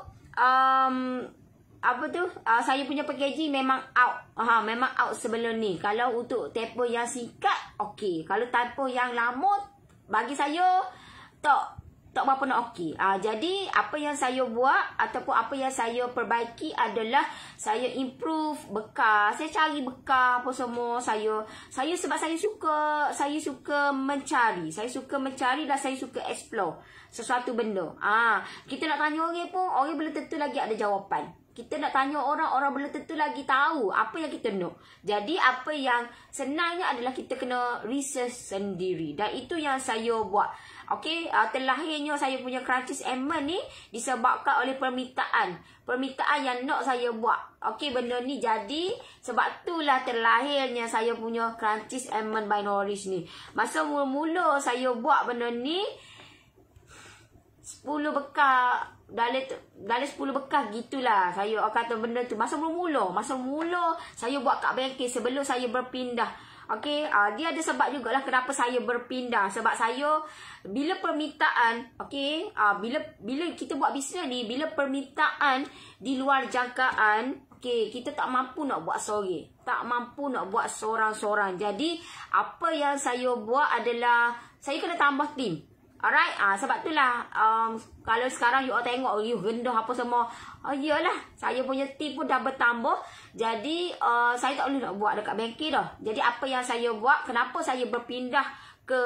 Speaker 1: apa tu, saya punya packaging memang out. Memang out sebelum ni. Kalau untuk tempoh yang singkat, okey. Kalau tempoh yang lama, bagi saya tak berapa nak okey. Jadi apa yang saya buat ataupun apa yang saya perbaiki adalah saya improve bekas. Saya cari bekas apa semua. Saya sebab saya suka mencari. Saya suka mencari dan saya suka explore sesuatu benda. Kita nak tanya orang pun, orang belum tentu lagi ada jawapan. Kita nak tanya orang belum tentu lagi tahu apa yang kita nak. Jadi apa yang senangnya adalah kita kena research sendiri. Dan itu yang saya buat. Okey, terlahirnya saya punya crunchies almond ni disebabkan oleh permintaan yang nak saya buat. Okey, benda ni jadi sebab itulah terlahirnya saya punya crunchies almond by Nourish ni. Masa mula-mula saya buat benda ni 10 bekas, dalam 10 bekas gitulah saya kata benda tu. Masa mula saya buat kat bengkel sebelum saya berpindah. Okey, dia ada sebab jugalah kenapa saya berpindah. Sebab saya bila permintaan, okey, bila kita buat bisnes ni, bila permintaan di luar jangkaan, okey, kita tak mampu nak buat sorang. Tak mampu nak buat sorang-sorang. Jadi apa yang saya buat adalah saya kena tambah tim. Alright, sebab itulah kalau sekarang you all tengok rendah apa semua. Iyalah, saya punya team pun dah bertambah. Jadi saya tak boleh nak buat dekat bengkel dah. Jadi apa yang saya buat, kenapa saya berpindah ke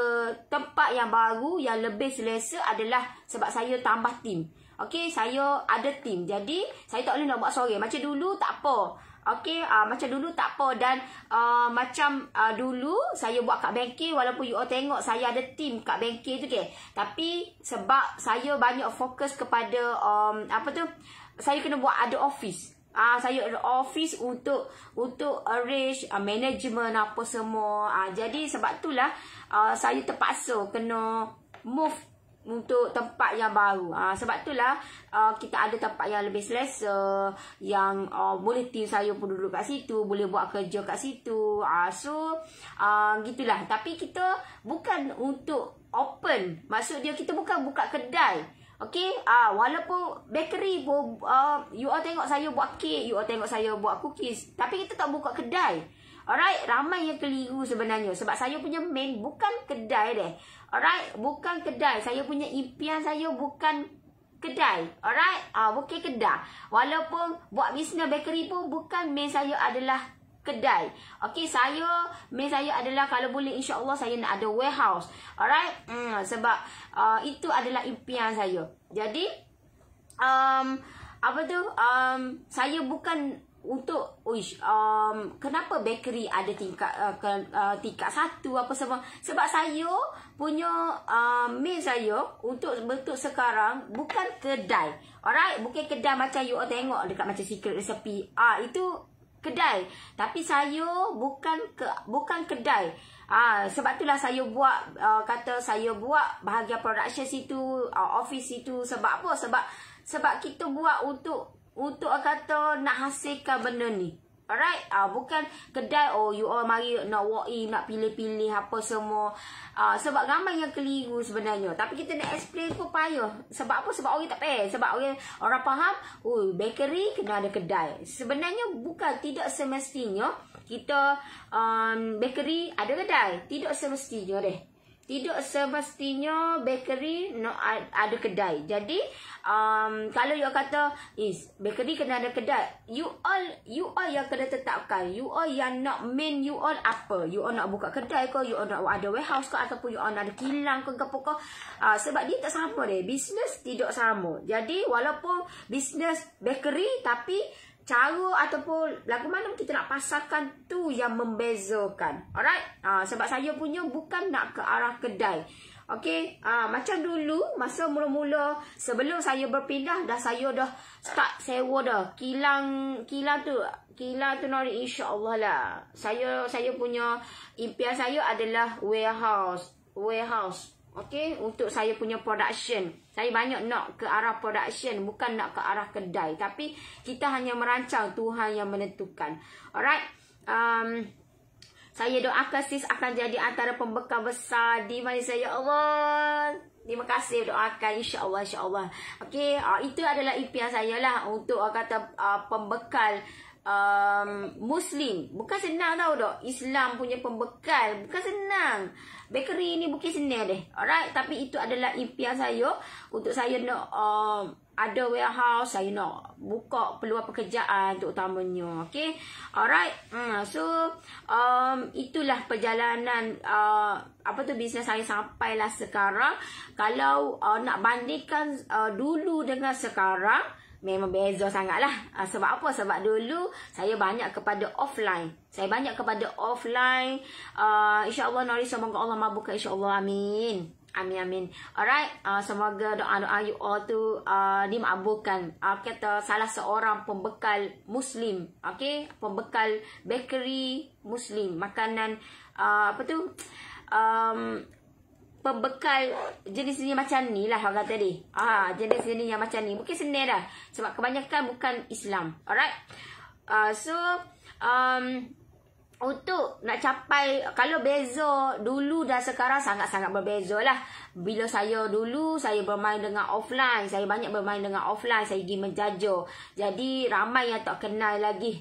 Speaker 1: tempat yang baru yang lebih selesa adalah sebab saya tambah team. Okey, saya ada team. Jadi saya tak boleh nak buat sorang. Macam dulu tak apa. Okey, macam dulu tak apa. Dan macam dulu saya buat kat bengkel, walaupun you all tengok saya ada team kat bengkel tu, okay. Tapi sebab saya banyak fokus kepada apa tu, saya kena buat ada office. Saya ada office untuk arrange management apa semua. Jadi sebab itulah saya terpaksa kena move untuk tempat yang baru. Sebab itulah kita ada tempat yang lebih selesa, yang boleh tim saya pun duduk kat situ, boleh buat kerja kat situ. So gitulah. Tapi kita bukan untuk open. Maksud dia kita bukan buka kedai. Okey, walaupun bakery pun you all tengok saya buat kek, you all tengok saya buat cookies, tapi kita tak buka kedai. Alright, ramai yang keliru sebenarnya. Sebab saya punya main bukan kedai deh. Alright, bukan kedai. Saya punya impian saya bukan kedai. Alright, bukan kedai. Walaupun buat bisnes bakery pun bukan main saya adalah kedai. Okey, main saya adalah kalau boleh insya-Allah saya nak ada warehouse. Alright, sebab itu adalah impian saya. Jadi apa tu, saya bukan untuk kenapa bakery ada tingkat 1 apa semua. Sebab saya punya main saya untuk bentuk sekarang bukan kedai. Alright, bukan kedai macam you all tengok dekat macam Secret Recipe. Itu kedai. Tapi saya bukan kedai. Sebab itulah saya buat saya buat bahagian production situ, office situ. Sebab apa? Sebab kita buat untuk kata nak hasilkan benda ni. Alright, bukan kedai you all mari nak walk in, nak pilih-pilih apa semua. Sebab ramai yang keliru sebenarnya. Tapi kita nak explain pun payah. Sebab apa? Sebab orang tak payah. Sebab orang faham, bakery kena ada kedai. Sebenarnya bukan, tidak semestinya kita bakery ada kedai. Tidak semestinya deh. Tidak semestinya bakery ada kedai. Jadi kalau you kata bakery kena ada kedai, you all yang kena tetapkan. You all yang nak main you all apa? You all nak buka kedai ke? You all nak ada warehouse ke? Ataupun you all nak ada kilang ke? Sebab dia tak sama deh. Bisnes tidak sama. Jadi walaupun bisnes bakery, tapi cara ataupun lagu mana kita nak pasarkan tu yang membezakan. Alright, sebab saya punya bukan nak ke arah kedai. Okey, macam dulu masa mula-mula sebelum saya berpindah dah saya dah start sewa dah. Kilang tu Nori, insya-Allah lah. Saya punya impian saya adalah warehouse. Okey, untuk saya punya production. Saya banyak nak ke arah production, bukan nak ke arah kedai. Tapi kita hanya merancang, Tuhan yang menentukan. Alright. Saya doakan sis akan jadi antara pembekal besar di Malaysia, ya Allah. Terima kasih, doakan, insya-Allah. Okey, itu adalah impian saya lah untuk pembekal Muslim. Bukan senang tau dok. Islam punya pembekal bukan senang. Bakery ni bukan senang deh. Alright, tapi itu adalah impian saya untuk saya nak ada warehouse, saya nak buka peluang pekerjaan terutamanya. Okey. Alright. So itulah perjalanan bisnes saya sampailah sekarang. Kalau nak bandingkan dulu dengan sekarang, memang beza sangatlah. Sebab apa? Sebab dulu saya banyak kepada offline. InsyaAllah Nori, semoga Allah mabulkan, insyaAllah. Amin. Alright. Semoga doa-doa you all tu dimakbulkan. Kata salah seorang pembekal Muslim. Okay. Pembekal bakery Muslim. Makanan pembekal jenis-jenis macam ni lah orang kata ni. Jenis-jenis yang macam ni. Mungkin senang dah. Sebab kebanyakan bukan Islam. Alright. Untuk nak capai, kalau beza dulu dan sekarang sangat-sangat berbeza lah. Bila saya dulu, saya bermain dengan offline. Saya banyak bermain dengan offline. Saya pergi menjajah. Jadi ramai yang tak kenal lagi.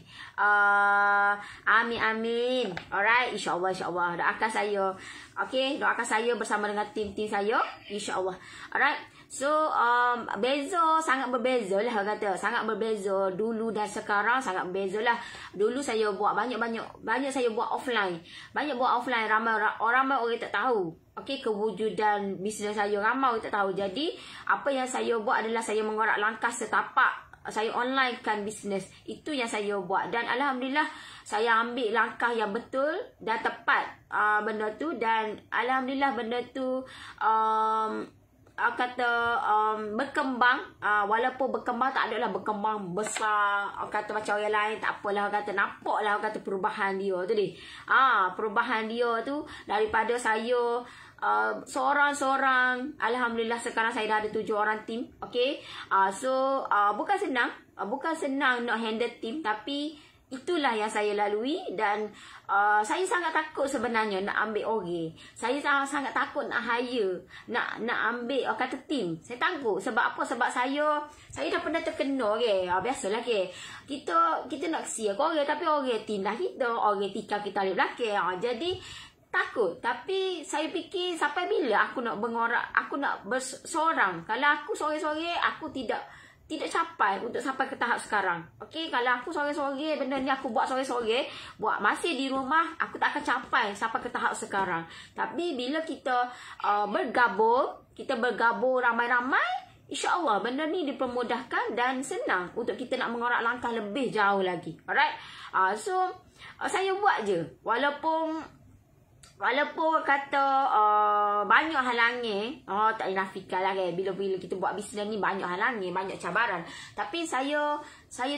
Speaker 1: Amin. Alright, insyaAllah. Doakan saya. Okay, doakan saya bersama dengan tim-tim saya. InsyaAllah. Alright. So, sangat berbeza lah kata. Sangat berbeza. Dulu dan sekarang sangat berbeza lah. Dulu saya buat banyak saya buat offline. Ramai orang tak tahu. Okay, kewujudan bisnes saya. Ramai orang tak tahu. Jadi, apa yang saya buat adalah saya mengorak langkah setapak. Saya online kan bisnes. Itu yang saya buat. Dan Alhamdulillah, saya ambil langkah yang betul dan tepat benda tu. Dan Alhamdulillah benda tu berkembang. Walaupun berkembang tak adalah berkembang besar kata macam orang lain, tak apalah. Kata nampaklah perubahan dia tu deh. Perubahan dia tu daripada saya seorang-seorang, Alhamdulillah sekarang saya dah ada 7 orang tim. Okay. Bukan senang nak handle tim, tapi itulah yang saya lalui. Dan saya sangat takut sebenarnya nak ambil orang. Saya sangat takut nak hire, nak ambil kata tim. Saya takut. Sebab apa? Sebab saya dah pernah terkena ke. Biasalah ke. Kita nak kesian orang, tapi orang tindah kita, orang tikam kita di belakang. Jadi takut. Tapi saya fikir sampai bila aku nak mengorak, aku nak bersorang. Kalau aku sorang-sorang, aku tidak capai untuk sampai ke tahap sekarang. Okey, kalau aku sorang-sorang, benda ni aku buat sorang-sorang, buat masih di rumah, aku tak akan capai sampai ke tahap sekarang. Tapi bila kita bergabung ramai-ramai, insya-Allah benda ni dipermudahkan dan senang untuk kita nak mengorak langkah lebih jauh lagi. Alright. Saya buat je. Walaupun kata banyak halangan, tak dinafikan lah kan. Bila kita buat bisnes ni banyak halangan, banyak cabaran. Tapi saya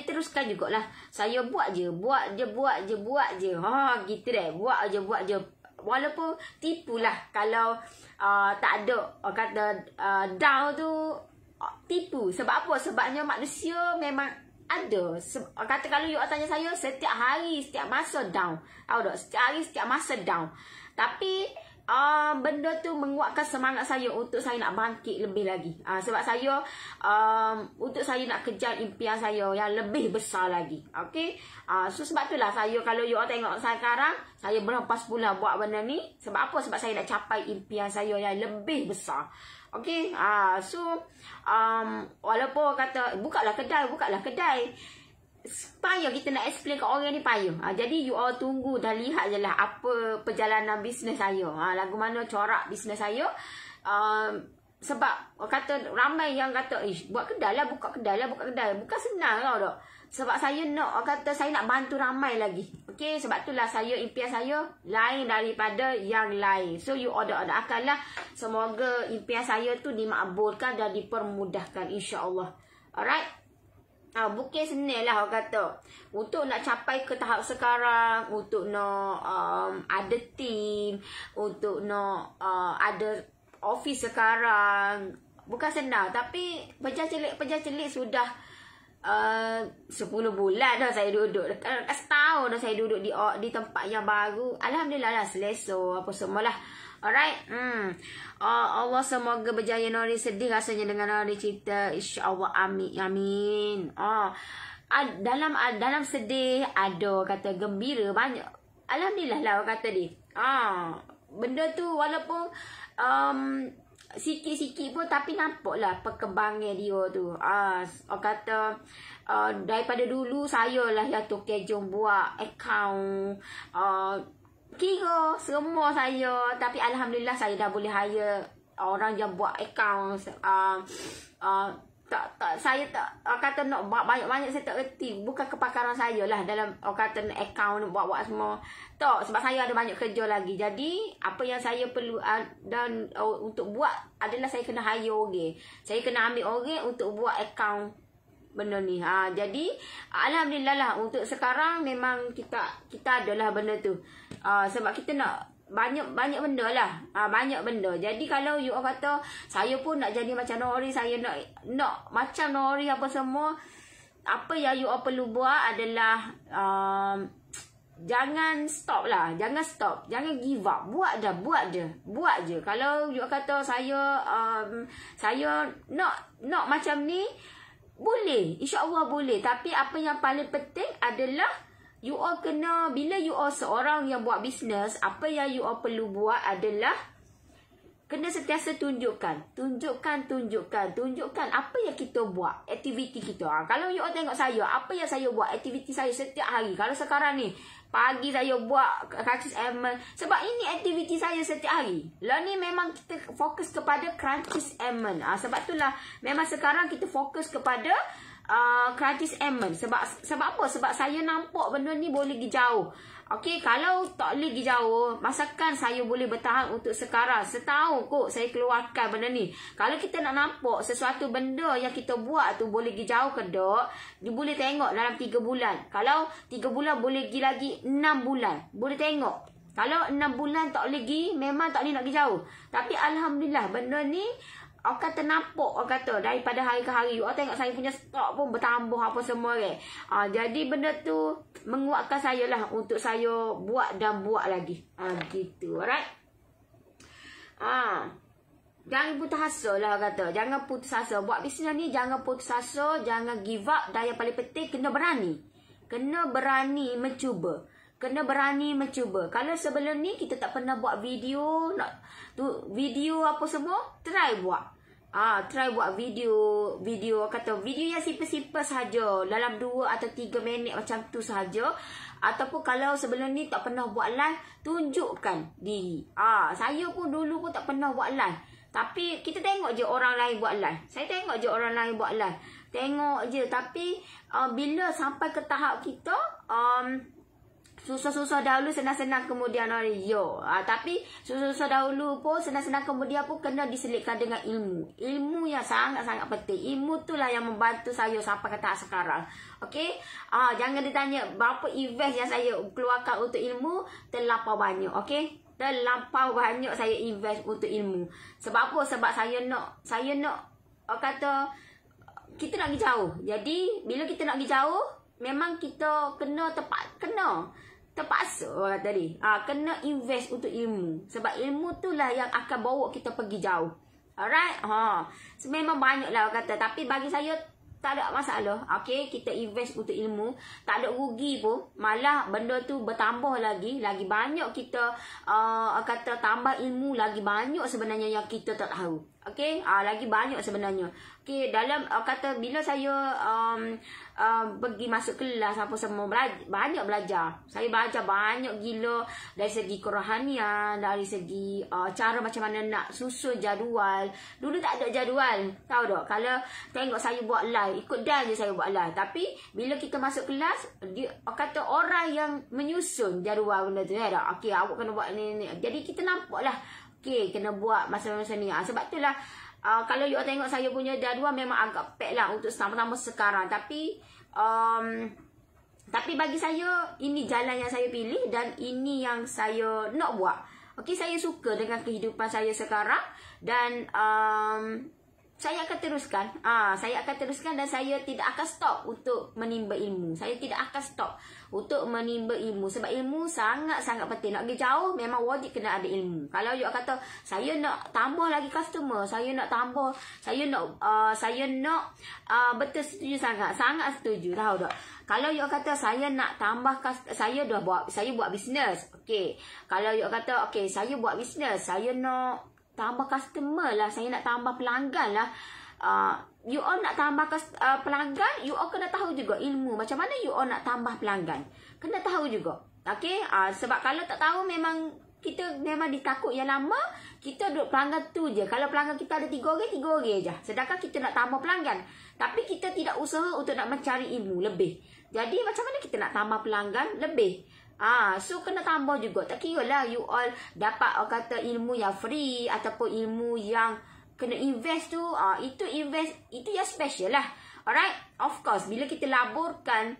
Speaker 1: teruskan jugalah. Saya buat je. Gitu deh. Buat je. Walaupun tipulah kalau tak ada kata down tu, tipu. Sebab apa? Sebabnya manusia memang ada. Kata kalau you tanya saya, setiap hari, setiap masa down. Tahu tak? Setiap hari, setiap masa down. Tapi benda tu menguatkan semangat saya untuk saya nak bangkit lebih lagi. Sebab saya untuk saya nak kejar impian saya yang lebih besar lagi. Okay. Sebab itulah saya, kalau you tengok saya sekarang, saya berhempas pula buat benda ni. Sebab apa? Sebab saya nak capai impian saya yang lebih besar. Okay. Walaupun kata bukalah kedai, payah kita nak explain ke orang ni, payah. Jadi you all tunggu dan lihat je lah apa perjalanan bisnes saya. Lagu mana corak bisnes saya. sebab orang kata ramai yang kata, buat kedai lah, buka kedai lah, buka kedai. Bukan senang tau tak. Sebab saya nak, orang kata saya nak bantu ramai lagi. Okey, sebab itulah saya, impian saya lain daripada yang lain. So you order-orderkanlah. Semoga impian saya tu dimakbulkan dan dipermudahkan, insya-Allah. Alright. Bukan senang lah orang kata. Untuk nak capai ke tahap sekarang, untuk nak ada team, untuk nak ada office sekarang, bukan senang. Tapi pejah celik sudah 10 bulan dah saya duduk. Setahun dah saya duduk di tempat yang baru. Alhamdulillah lah, selesa apa semualah. Alright. Allah semoga berjaya. Nori sedih rasanya dengan Nori cerita. InsyaAllah, amin. Dalam sedih ada kata gembira banyak. Alhamdulillah lah orang kata dia. Benda tu walaupun sikit-sikit pun, tapi nampak lah perkembangan dia tu. Orang kata daripada dulu saya lah yang tu kejong buat account, kira semua saya. Tapi Alhamdulillah saya dah boleh hire orang yang buat account. Saya tak kata nak banyak-banyak, saya tak erti. Bukan kepakaran saya lah dalam orang kata account, buat-buat semua. Tak, sebab saya ada banyak kerja lagi. Jadi apa yang saya perlu dan untuk buat adalah saya kena hire orang. Saya kena ambil orang untuk buat account benda ni. Jadi Alhamdulillah lah, untuk sekarang memang kita adalah benda tu. Sebab kita nak banyak benda lah. Banyak benda. Jadi kalau you orang kata saya pun nak jadi macam Nori, saya nak macam Nori apa semua, apa yang you all perlu buat adalah jangan stop lah. Jangan stop, jangan give up. Buat je. Kalau you kata saya nak macam ni, boleh, insya-Allah boleh. Tapi apa yang paling penting adalah you all kena, bila you all seorang yang buat bisnes, apa yang you all perlu buat adalah kena sentiasa tunjukkan apa yang kita buat, aktiviti kita. Kalau you all tengok saya, apa yang saya buat, aktiviti saya setiap hari. Kalau sekarang ni pagi saya buat Crunchies Almond, sebab ini aktiviti saya setiap hari. Lah ni memang kita fokus kepada Crunchies Almond. Sebab itulah memang sekarang kita fokus kepada Crunchies Almond. Sebab apa? Sebab saya nampak benda ni boleh pergi jauh. Okey, kalau tak boleh pergi jauh, masakan saya boleh bertahan untuk sekarang. Setahun kot saya keluarkan benda ni. Kalau kita nak nampak sesuatu benda yang kita buat tu boleh pergi jauh ke tak, dia boleh tengok dalam 3 bulan. Kalau 3 bulan boleh pergi lagi 6 bulan. Boleh tengok. Kalau 6 bulan tak boleh pergi, memang tak boleh nak pergi jauh. Tapi Alhamdulillah benda ni orang kata nampak, orang kata daripada hari ke hari. Orang tengok saya punya stok pun bertambah apa semua kan. Jadi benda tu menguatkan saya lah untuk saya buat dan buat lagi. Gitu, alright. Jangan putus asa lah orang kata. Jangan putus asa. Buat bisnes ni jangan putus asa, jangan give up. Dan yang paling penting kena berani. Kena berani mencuba. Kalau sebelum ni kita tak pernah buat video, video apa semua, try buat. Try buat video kata video yang simple-simple saja, dalam 2 atau 3 minit macam tu saja. Ataupun kalau sebelum ni tak pernah buat live, tunjukkan diri. Saya pun dulu pun tak pernah buat live. Tapi kita tengok je orang lain buat live. Saya tengok je orang lain buat live. Tengok je. Tapi bila sampai ke tahap kita susah-susah dahulu, senang-senang kemudian tapi susah-susah dahulu pun, senang-senang kemudian pun kena diselitkan dengan ilmu. Ilmu yang sangat-sangat penting. Ilmu tu lah yang membantu saya sampai ke tahap sekarang. Okey? Jangan ditanya berapa invest yang saya keluarkan untuk ilmu, terlampau banyak. Okey? Terlampau banyak saya invest untuk ilmu. Sebab apa? Sebab saya nak kata kita nak pergi jauh. Jadi bila kita nak pergi jauh, memang kita kena terpaksa orang kata ni. Kena invest untuk ilmu. Sebab ilmu tu lah yang akan bawa kita pergi jauh. Alright? Memang banyak lah orang kata. Tapi bagi saya tak ada masalah. Okay? Kita invest untuk ilmu. Tak ada rugi pun. Malah benda tu bertambah lagi. Lagi banyak kita kata tambah ilmu. Lagi banyak sebenarnya yang kita tak tahu. Okay? Lagi banyak sebenarnya. Okay? Dalam kata bila saya pergi masuk kelas apa semua, banyak belajar. Saya belajar banyak gila dari segi kerohanian, dari segi cara macam mana nak susun jadual. Dulu tak ada jadual, tahu tak? Kalau tengok saya buat live, ikut dan je saya buat live. Tapi bila kita masuk kelas, dia kata orang yang menyusun jadual benda tu, ya tak? Okey, awak kena buat ni. Jadi kita nampak lah, okey, kena buat masa-masa ni. Sebab itulah kalau you tengok saya punya jadual memang agak pack lah untuk sama-sama sekarang. Tapi bagi saya, ini jalan yang saya pilih dan ini yang saya nak buat. Okey, saya suka dengan kehidupan saya sekarang dan saya akan teruskan. Saya akan teruskan dan saya tidak akan stop untuk menimba ilmu. Saya tidak akan stop untuk menimba ilmu. Sebab ilmu sangat-sangat penting. Nak pergi jauh, memang wajib kena ada ilmu. Kalau you kata, saya nak tambah lagi customer, saya nak tambah, saya nak betul setuju sangat. Sangat setuju, tahu tak? Kalau you kata, saya nak tambah, saya buat bisnes. Okey. Kalau you kata, okey, saya buat bisnes, saya nak tambah customer lah, saya nak tambah pelanggan lah. You all nak tambah pelanggan, you all kena tahu juga ilmu macam mana you all nak tambah pelanggan. Kena tahu juga. Okay? Sebab kalau tak tahu, memang kita memang ditakut yang lama, kita duduk pelanggan tu je. Kalau pelanggan kita ada 3 orang je. Sedangkan kita nak tambah pelanggan, tapi kita tidak usaha untuk nak mencari ilmu lebih. Jadi macam mana kita nak tambah pelanggan lebih? So kena tambah juga. Tak kira lah you all dapat kata ilmu yang free ataupun ilmu yang kena invest tu, itu yang special lah. Alright, of course bila kita laburkan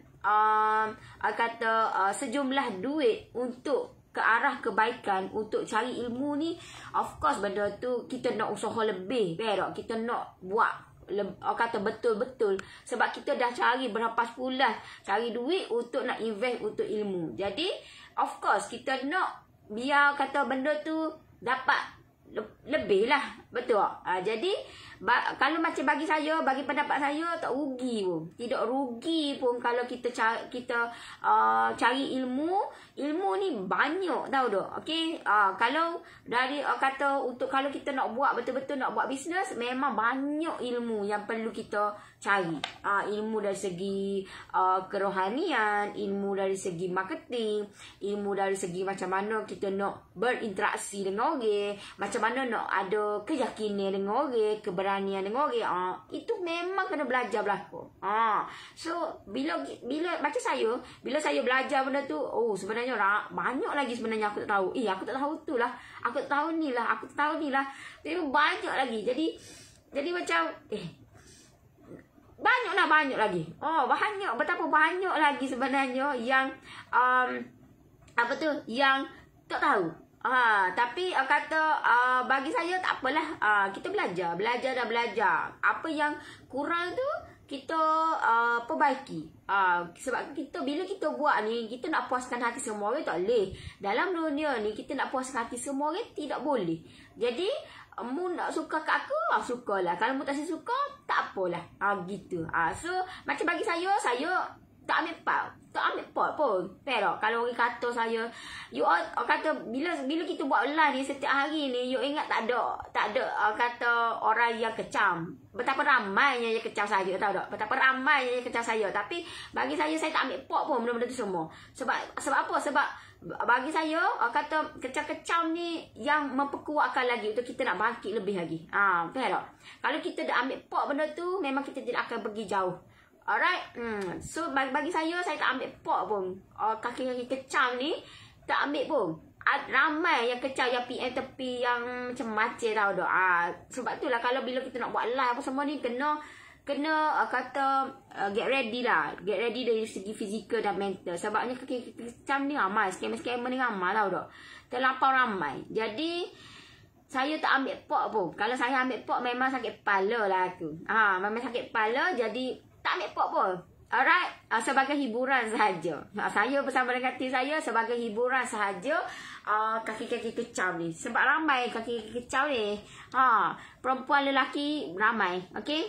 Speaker 1: sejumlah duit untuk ke arah kebaikan, untuk cari ilmu ni, of course benda tu kita nak usaha lebih, berak. Kita nak buat kata betul-betul. Sebab kita dah cari berapa sebulan cari duit untuk nak invest untuk ilmu. Jadi of course kita nak biar kata benda tu dapat lebih lah. Betul. Jadi kalau macam bagi saya, bagi pendapat saya, tak rugi pun. Tidak rugi pun kalau kita cari ilmu. Ilmu ni banyak, tahu tak? Okey, kalau dari kata untuk kalau kita nak buat betul-betul nak buat bisnes, memang banyak ilmu yang perlu kita cari. Ilmu dari segi kerohanian, ilmu dari segi marketing, ilmu dari segi macam mana kita nak berinteraksi dengan orang, macam mana nak ada keyakinan dengan orang, keberanian dengan orang. Itu memang kena belajar berlaku. So bila macam saya, bila saya belajar benda tu, sebenarnya banyak lagi sebenarnya aku tak tahu. Aku tak tahu tu lah, aku tak tahu ni lah, aku tak tahu ni lah. Jadi banyak lagi. Jadi macam banyak lagi. Betapa banyak lagi sebenarnya yang yang tak tahu. Tapi kata bagi saya tak apalah. Kita belajar dah belajar. Apa yang kurang tu kita perbaiki. Sebab bila kita buat ni, kita nak puaskan hati semua orang, tak boleh. Dalam dunia ni kita nak puaskan hati semua orang tidak boleh. Jadi mu nak suka kat aku, sukalah. Kalau mu tak suka, tak apalah. Gitu. So macam bagi saya tak ambil part pun. Pero kalau orang kata saya, you all kata bila kita buat live ni setiap hari ni, you ingat tak ada kata orang yang kecam. Betapa ramainya yang kecam saya, tahu tak? Betapa ramainya yang kecam saya. Tapi bagi saya tak ambil part pun benda-benda tu semua. Sebab apa? Sebab bagi saya kata kecam-kecam ni yang memperkuatkan lagi untuk kita nak bangkit lebih lagi. Betul tak? Kalau kita dah ambil part benda tu, memang kita tidak akan pergi jauh. Alright. So bagi saya tak ambil pot pun. Kaki-kaki kecam ni tak ambil pun. Ramai yang kecam, yang PM tepi, yang macam-macam, tahu tak? Sebab itulah kalau bila kita nak buat live apa semua ni, kena kata get ready lah. Get ready dari segi fizikal dan mental. Sebabnya kaki kecam ni ramai, scammer ni ramai, tahu tak? Terlampau ramai. Jadi saya tak ambil pot pun. Kalau saya ambil pot, memang sakit kepala lah aku. Memang sakit kepala, jadi tak ambil pot pun. Alright. Sebagai hiburan sahaja. Saya bersama dengan tim saya sebagai hiburan sahaja. Kaki-kaki kecam ni. Sebab ramai kaki-kaki kecam ni. Perempuan lelaki ramai. Okay.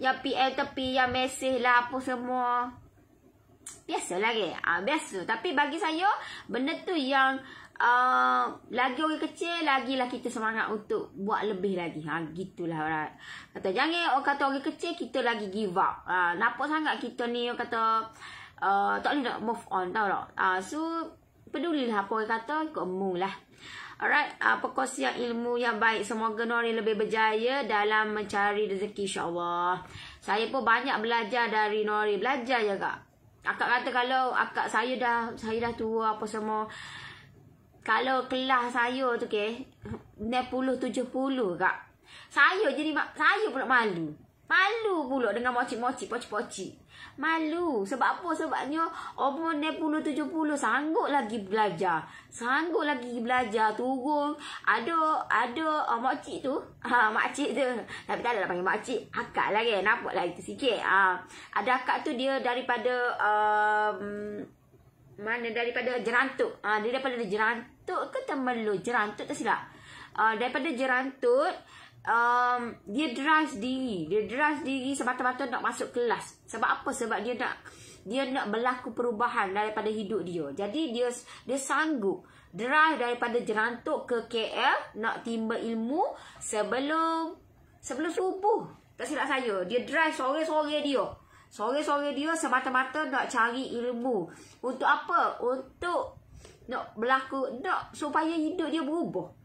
Speaker 1: Yang PM tepi, yang mesej lah apa semua. Biasa lagi. Biasa. Tapi bagi saya, benda tu yang lagi orang kecil, lagilah kita semangat untuk buat lebih lagi. Gitulah orang kata. Jangan orang kata orang kecil kita lagi give up. Nampak sangat kita ni orang kata tak boleh nak move on, tahu tak? So pedulilah apa orang kata, ikut mu lah. Alright, perkongsian ilmu yang baik. Semoga Nori lebih berjaya dalam mencari rezeki, insyaAllah. Saya pun banyak belajar dari Nori. Belajar je kak. Akak kata kalau akak saya dah tua apa semua. Kalau kelas saya tu 60-70 kak. Saya pula malu. Malu pula dengan mocik-mocik, pocik-pocik. Malu. Sebab apa? Sebabnya umur 60-70 sanggup lagi belajar. Sanggup lagi belajar. Turun. Ada makcik tu. Makcik tu. Tapi tak ada lah panggil makcik. Akak lah kan. Nampak lah itu sikit. Ada akak tu dia daripada daripada Jerantut. Dia daripada Jerantut ke Temerloh? Jerantut tak silap. Daripada Jerantut. Dia drive sendiri semata-mata nak masuk kelas. Sebab apa? Sebab dia nak berlaku perubahan daripada hidup dia. Jadi dia sanggup drive daripada Jerantut ke KL nak timba ilmu sebelum subuh. Tak silap saya. Dia drive sore-sore dia semata-mata nak cari ilmu. Untuk apa? Untuk nak berlaku, supaya hidup dia berubah.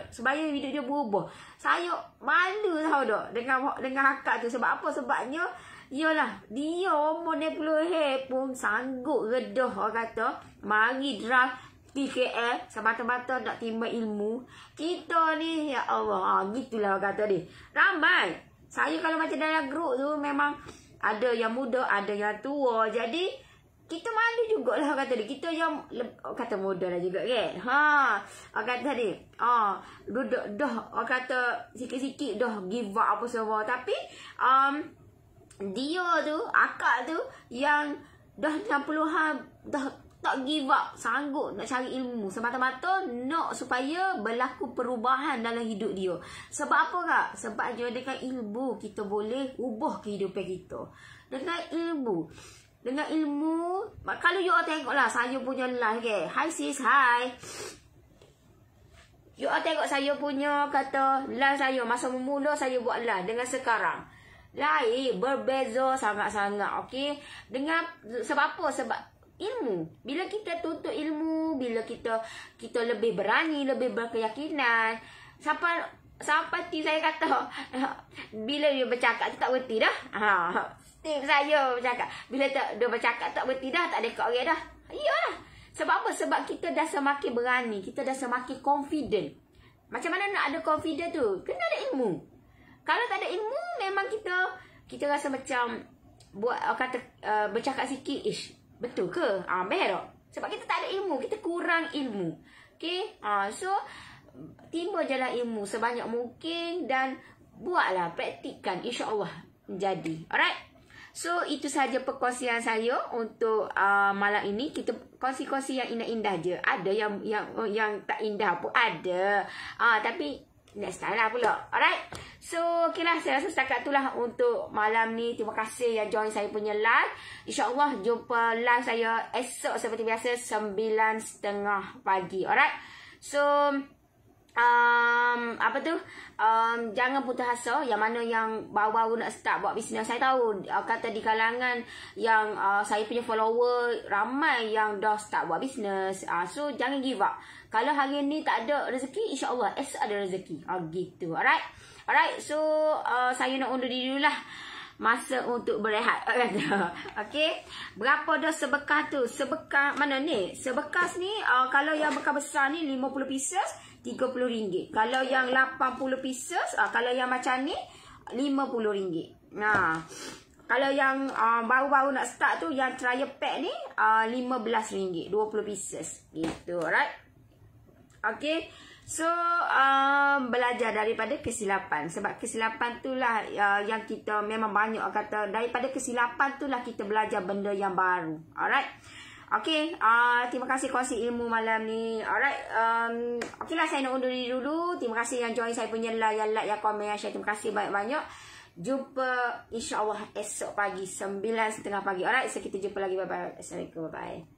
Speaker 1: Supaya hidup dia berubah. Saya malu tahu tak dengan akak tu. Sebab apa? Sebabnya yalah, dia umur 60 pun sanggup redah orang kata mari drive PKL semata-mata nak timba ilmu. Kita ni ya Allah, gitulah orang kata ni. Ramai. Saya kalau macam dalam grup tu memang ada yang muda, ada yang tua. Jadi kita malu jugalah kata dia. Kita yang kata muda lah juga kan. Orang kata tadi. Dah orang kata sikit-sikit dah give up apa semua. Tapi dia tu, akak tu yang dah 60-an dah tak give up, sanggup nak cari ilmu semata-mata nak supaya berlaku perubahan dalam hidup dia. Sebab apa kak? Sebabnya dengan ilmu kita boleh ubah kehidupan kita. Dengan ilmu, kalau you all tengoklah saya punya live ke. Hi sis, hi. You all tengok saya punya kata live saya masa memula saya buat live dengan sekarang. Lain, berbeza sangat-sangat, okey. Sebab apa? Sebab ilmu. Bila kita tuntut ilmu, bila kita lebih berani, lebih berkeyakinan, sampai saya kata bila dia bercakap tu tak berhenti dah. Tip saya bercakap. Bila dia bercakap tak berhenti dah, tak ada kat orang dah. Iyalah. Sebab apa? Sebab kita dah semakin berani, kita dah semakin confident. Macam mana nak ada confident tu? Kena ada ilmu. Kalau tak ada ilmu, memang kita rasa macam buat kata bercakap sikit, betul ke? Betul tak? Sebab kita tak ada ilmu, kita kurang ilmu. Okey? So timba je lah ilmu sebanyak mungkin dan buatlah, praktikkan, insya-Allah menjadi. Alright? So itu saja perkongsian saya untuk malam ini. Kita kongsi-kongsi yang indah-indah je. Ada yang tak indah pun ada. Tapi next time lah pula. Alright? So okeylah, saya rasa setakat itulah untuk malam ni. Terima kasih yang join saya punya live. InsyaAllah jumpa live saya esok seperti biasa 9:30 pagi. Alright? So jangan putus asa. Yang mana yang baru-baru nak start buat bisnes, saya tahu kata di kalangan yang saya punya follower ramai yang dah start buat bisnes. So jangan give up. Kalau hari ni tak ada rezeki, insyaAllah esok ada rezeki. Gitu. Alright. So saya nak undur diri dulu lah. Masa untuk berehat. Okay. Berapa dah sebekah tu? Sebekah mana ni? Sebekah ni kalau yang bekah besar ni 50 pieces RM30. Kalau yang 80 pieces, kalau yang macam ni RM50. Nah, kalau yang baru-baru nak start tu, yang trial pack ni RM15, 20 pieces. Gitu, alright. Okay. So belajar daripada kesilapan. Sebab kesilapan tu lah yang kita memang banyak kata. Daripada kesilapan tu lah kita belajar benda yang baru. Alright. Okay, terima kasih kongsi ilmu malam ni. Alright, okay lah, saya nak undur diri dulu. Terima kasih yang join saya punya live, yang like, yang komen, yang share. Terima kasih banyak-banyak. Jumpa insyaAllah esok pagi 9:30 pagi. Alright, so kita jumpa lagi. Bye-bye. Assalamualaikum. Bye-bye.